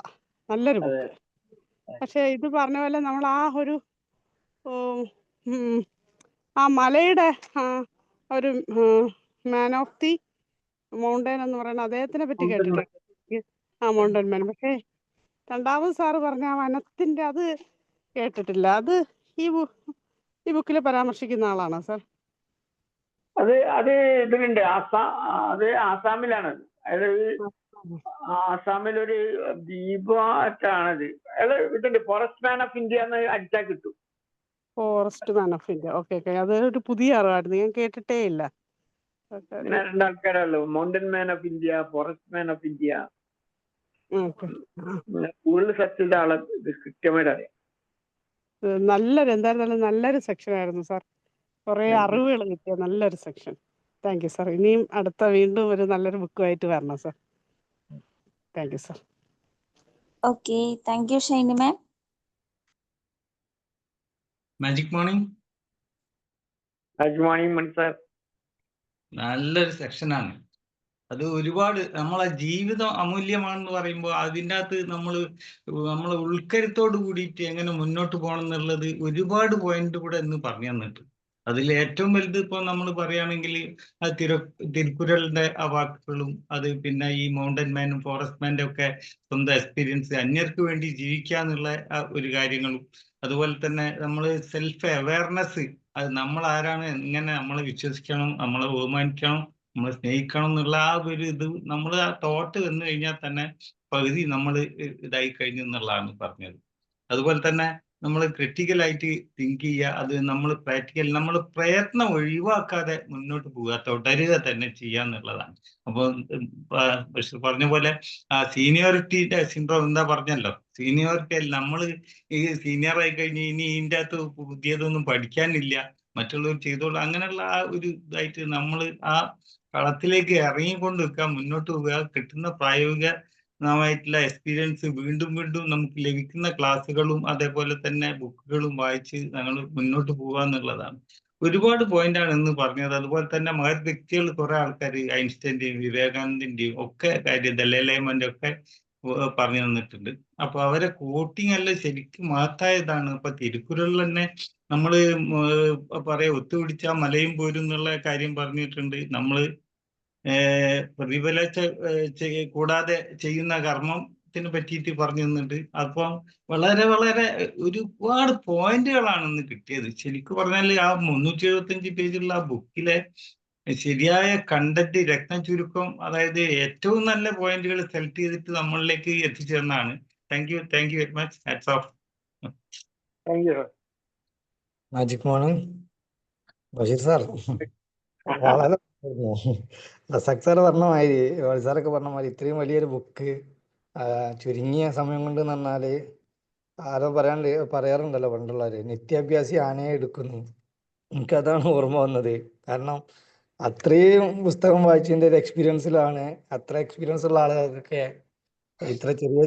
നല്ലൊരു ബുക്ക്. പക്ഷെ ഇത് പറഞ്ഞ പോലെ നമ്മൾ ആ മലയുടെ ഒരു മാൻ ഓഫ് ദി മൗണ്ടൻ എന്ന് പറയുന്ന അദ്ദേഹത്തിനെ പറ്റി കേട്ടിട്ടുണ്ട്. മൗണ്ടൻ മാൻ. പക്ഷേ രണ്ടാമത് സാറ് പറഞ്ഞ ആ വനത്തിന്റെ അത് കേട്ടിട്ടില്ല. അത് ഈ ബുക്കിൽ പരാമർശിക്കുന്ന ആളാണോ സാർ? അത് ഇതിലുണ്ട്. അത് ആസാമിലാണ്. അതായത് ആസാമിലൊരു ദ്വീപായിട്ടാണത്. ഇതുണ്ട്, ഫോറസ്റ്റ് മാൻ ഓഫ് ഇന്ത്യ എന്ന് അടിച്ചാൽ കിട്ടും. Forest man of India. Okay. അത് ഒരു പുതിയ അറിവായിരുന്നു, ഞാൻ കേട്ടിട്ടേ ഇല്ല. രണ്ടാൾക്കാരുള്ളൂ, mountain man of India, forest man of India. കൂടുതൽ സെർച്ച് ചെയ്ത ആളെ ഇത് കൃത്യമായിട്ട് അറിയാം. എന്തായിരുന്നാലും നല്ലൊരു സെക്ഷൻ ആയിരുന്നു സാർ. കുറെ അറിവുകൾ കിട്ടിയ നല്ലൊരു സെക്ഷൻ. Thank you sir. ഇനിയും വീണ്ടും ഒരു നല്ലൊരു ബുക്കുമായിട്ട് വരണം sir. Thank you sir. Okay, thank you Shiny ma'am. Magic morning. Good morning Mani sir. നല്ലൊരു സെക്ഷനാണ് അത്. ഒരുപാട് നമ്മളെ ജീവിതം അമൂല്യമാണെന്ന് പറയുമ്പോൾ അതിൻ്റെ അകത്ത് നമ്മളെ ഉൾക്കരുത്തോട് കൂടിയിട്ട് എങ്ങനെ മുന്നോട്ട് പോകണം എന്നുള്ളത് ഒരുപാട് പോയിന്റ് കൂടെ ഇന്ന് പറഞ്ഞു തന്നിട്ട്. അതിൽ ഏറ്റവും വലുത് ഇപ്പോൾ നമ്മൾ പറയുകയാണെങ്കിൽ ആ തിരുക്കുറളിന്റെ ആ വാക്കുകളും, അത് പിന്നെ ഈ മൗണ്ടൻ മാനും ഫോറസ്റ്റ് മാൻ്റെ ഒക്കെ സ്വന്തം എക്സ്പീരിയൻസ്, അന്യർക്ക് വേണ്ടി ജീവിക്കുക എന്നുള്ള ആ ഒരു കാര്യങ്ങളും, അതുപോലെ തന്നെ നമ്മൾ സെൽഫ് അവയർനെസ്, അത് നമ്മൾ ആരാണ്, എങ്ങനെ നമ്മളെ വിശ്വസിക്കണം, നമ്മളെ ബഹുമാനിക്കണം, നമ്മളെ സ്നേഹിക്കണം എന്നുള്ള ആ ഒരു ഇത് നമ്മൾ ആ തോട്ട് വന്നു കഴിഞ്ഞാൽ തന്നെ പകുതി നമ്മൾ ഇതായി കഴിഞ്ഞു എന്നുള്ളതാണ് പറഞ്ഞത്. അതുപോലെ തന്നെ നമ്മൾ ക്രിട്ടിക്കലായിട്ട് തിങ്ക് ചെയ്യുക, അത് നമ്മൾ നമ്മൾ പ്രയത്നം ഒഴിവാക്കാതെ മുന്നോട്ട് പോവുക, തുടരുക തന്നെ ചെയ്യുക എന്നുള്ളതാണ്. അപ്പോൾ ബഷീർ പറഞ്ഞ പോലെ ആ സീനിയോറിറ്റിയുടെ സിൻഡ്രോം എന്താ പറഞ്ഞല്ലോ, സീനിയോറിറ്റി അല്ല, നമ്മൾ ഈ സീനിയർ ആയി കഴിഞ്ഞ് ഇനി ഇതിൻ്റെ അകത്ത് പുതിയതൊന്നും പഠിക്കാനില്ല, മറ്റുള്ളവർ ചെയ്തോളൂ, അങ്ങനെയുള്ള ആ ഒരു ഇതായിട്ട് നമ്മൾ ആ കളത്തിലേക്ക് ഇറങ്ങിക്കൊണ്ട് വെക്കുക, മുന്നോട്ട് പോവുക, കിട്ടുന്ന പ്രായോഗികമായിട്ടുള്ള എക്സ്പീരിയൻസ് വീണ്ടും വീണ്ടും നമുക്ക് ലഭിക്കുന്ന ക്ലാസ്സുകളും അതേപോലെ തന്നെ ബുക്കുകളും വായിച്ച് ഞങ്ങൾ മുന്നോട്ട് പോവുക എന്നുള്ളതാണ്. ഒരുപാട് പോയിന്റാണ് ഇന്ന് പറഞ്ഞത്. അതുപോലെ തന്നെ മഹത് വ്യക്തികൾ കുറെ ആൾക്കാർ ഐൻസ്റ്റൈൻ്റെയും വിവേകാനന്ദന്റെയും ഒക്കെ കാര്യം, ദലൈലാമന്റെ ഒക്കെ പറഞ്ഞു തന്നിട്ടുണ്ട്. അപ്പൊ അവരെ കോട്ടിങ് എല്ലാം ശരിക്കും മഹത്തായതാണ്. ഇപ്പൊ തിരുക്കുറളിൽ തന്നെ നമ്മള് പറയാ ഒത്തുപിടിച്ച മലയും പോരും എന്നുള്ള കാര്യം പറഞ്ഞിട്ടുണ്ട്. നമ്മള് പ്രതിഫലിച്ച കൂടാതെ ചെയ്യുന്ന കർമ്മത്തിനെ പറ്റിയിട്ട് പറഞ്ഞു തന്നിട്ടുണ്ട്. അപ്പം വളരെ വളരെ ഒരുപാട് പോയിന്റുകളാണ് ഇന്ന് കിട്ടിയത്. ശരിക്കും പറഞ്ഞാൽ ആ 375 പേജുള്ള ആ ബുക്കിലെ ശരിയായ കണ്ടന്റ്, രത്ന ചുരുക്കം, അതായത് ഏറ്റവും നല്ല പോയിന്റുകൾ സെലക്ട് ചെയ്തിട്ട് നമ്മളിലേക്ക് എത്തിച്ചേർന്നാണ്. Thank you very much. Hats off. Thank you. Magic morning Basheer sir. വളരെ റസാഖ് സാർ പറഞ്ഞ മാതിരി, സാറൊക്കെ പറഞ്ഞ മാതിരി ഇത്രയും വലിയൊരു ബുക്ക് ചുരുങ്ങിയ സമയം കൊണ്ട് എന്ന് പറഞ്ഞാല് ആരോ പറയാറുണ്ടല്ലോ പണ്ടുള്ളവര്, നിത്യാഭ്യാസി ആനയെ എടുക്കുന്നു. എനിക്കതാണ് ഓർമ്മ വന്നത്. കാരണം അത്രയും പുസ്തകം വായിച്ചതിന്റെ ഒരു എക്സ്പീരിയൻസിലാണ്, അത്ര എക്സ്പീരിയൻസ് ഉള്ള ആളുകൾക്കൊക്കെ ഇത്ര ചെറിയ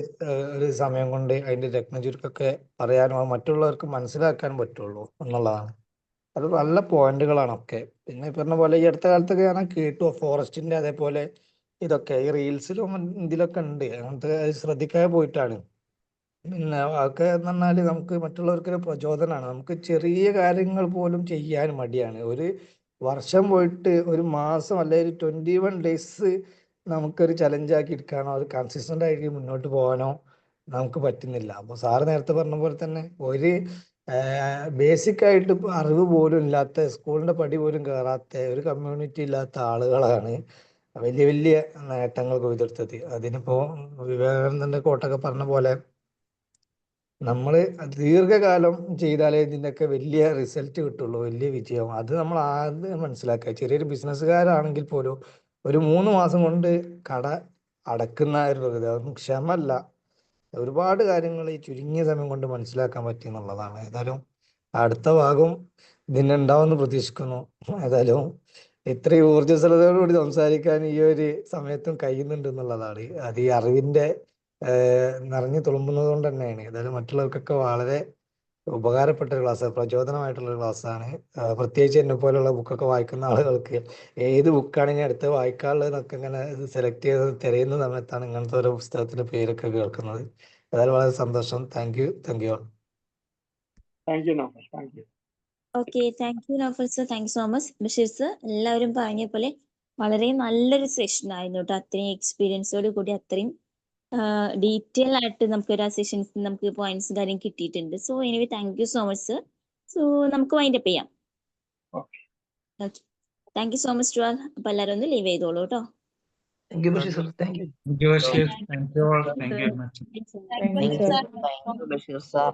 ഒരു സമയം കൊണ്ട് അതിന്റെ രത്ന ചുരുക്കൊക്കെ പറയാനും അത് മറ്റുള്ളവർക്ക് മനസ്സിലാക്കാനും പറ്റുള്ളൂ എന്നുള്ളതാണ്. അത് നല്ല പോയിന്റുകളാണൊക്കെ. പിന്നെ പറഞ്ഞ പോലെ ഈ അടുത്ത കാലത്തൊക്കെ ഞാൻ കേട്ടു ഫോറസ്റ്റിന്റെ, അതേപോലെ ഇതൊക്കെ ഈ റീൽസിലും ഇതിലൊക്കെ ഉണ്ട്. അങ്ങനത്തെ ശ്രദ്ധിക്കാതെ പോയിട്ടാണ്. പിന്നെ അതൊക്കെ എന്ന് പറഞ്ഞാല് നമുക്ക് മറ്റുള്ളവർക്കൊരു പ്രചോദനമാണ്. നമുക്ക് ചെറിയ കാര്യങ്ങൾ പോലും ചെയ്യാൻ മടിയാണ്. ഒരു വർഷം പോയിട്ട് ഒരു മാസം അല്ലെങ്കിൽ 21 ഡേയ്സ് നമുക്കൊരു ചലഞ്ചാക്കി എടുക്കാനോ അത് കൺസിസ്റ്റന്റ് ആയിട്ട് മുന്നോട്ട് പോകാനോ നമുക്ക് പറ്റുന്നില്ല. അപ്പോൾ സാറ് നേരത്തെ പറഞ്ഞ പോലെ തന്നെ ഒരു ബേസിക് ആയിട്ട് അറിവ് പോലും ഇല്ലാത്ത, സ്കൂളിന്റെ പടി പോലും കയറാത്ത, ഒരു കമ്മ്യൂണിറ്റി ഇല്ലാത്ത ആളുകളാണ് വലിയ വലിയ നേട്ടങ്ങൾ കൊയ്തെടുത്തത്. അതിനിപ്പോ വിവേകാനന്ദന്റെ കോട്ടൊക്കെ പറഞ്ഞ പോലെ നമ്മൾ ദീർഘകാലം ചെയ്താലേ ഇതിൻ്റെയൊക്കെ വലിയ റിസൾട്ട് കിട്ടുള്ളൂ, വലിയ വിജയം. അത് നമ്മൾ ആദ്യം മനസ്സിലാക്കുക. ചെറിയൊരു ബിസിനസ്സുകാരാണെങ്കിൽ പോലും ഒരു 3 മാസം കൊണ്ട് കട അടക്കുന്ന ഒരു പ്രകൃതി, അതൊന്നും ക്ഷമല്ല. ഒരുപാട് കാര്യങ്ങൾ ഈ ചുരുങ്ങിയ സമയം കൊണ്ട് മനസ്സിലാക്കാൻ പറ്റി എന്നുള്ളതാണ്. ഏതായാലും അടുത്ത ഭാഗം ഇതിനുണ്ടാവുമെന്ന് പ്രതീക്ഷിക്കുന്നു. ഏതായാലും ഇത്രയും ഊർജ്ജസ്വലതയോടുകൂടി സംസാരിക്കാൻ ഈ ഒരു സമയത്തും കഴിയുന്നുണ്ട് എന്നുള്ളതാണ്. അത് ഈ അറിവിന്റെ നിറഞ്ഞു തുളുമ്പുന്നത് കൊണ്ട് തന്നെയാണ്. ഏതായാലും മറ്റുള്ളവർക്കൊക്കെ വളരെ ഉപകാരപ്പെട്ട ഒരു ക്ലാസ്, പ്രചോദനമായിട്ടുള്ള ഒരു ക്ലാസ്സാണ്. പ്രത്യേകിച്ച് എന്നെ പോലുള്ള ബുക്കൊക്കെ വായിക്കുന്ന ആളുകൾക്ക് ഏത് ബുക്കാണ് ഇനി അടുത്ത് വായിക്കാനുള്ളതെന്നൊക്കെ ഇങ്ങനെ സെലക്ട് ചെയ്ത് തിരയുന്ന സമയത്താണ് ഇങ്ങനത്തെ ഓരോ പുസ്തകത്തിന്റെ പേരൊക്കെ കേൾക്കുന്നത്. ഏതായാലും വളരെ സന്തോഷം. Thank you. Thank you Naufal. Thank you. Okay, thank you Naufal sir, thank you so much. Basheer sir, എല്ലാവരും പറഞ്ഞ പോലെ വളരെ നല്ലൊരു സെഷൻ ആയിരുന്നു കേട്ടോ. അത്രയും എക്സ്പീരിയൻസോട് കൂടി അത്രയും ഡീറ്റെയിൽ ആയിട്ട് നമുക്ക് ഒരു സെഷൻസ് നമുക്ക് പോയിന്റ്സ് കാര്യം കിട്ടിയിട്ടുണ്ട്. So anyway thank you so much sir. So നമുക്ക് വൈൻഡ് അപ്പ് ചെയ്യാം. Okay. Okay, thank you so much to all. അപ്പൊ എല്ലാവരും ഒന്ന് ലീവ് ചെയ്തോളൂ കേട്ടോ. Thank you Bashir sir. Thank you. Thank you Bashir. Thank you all. Thank you very much. Thank you, Bashir sir.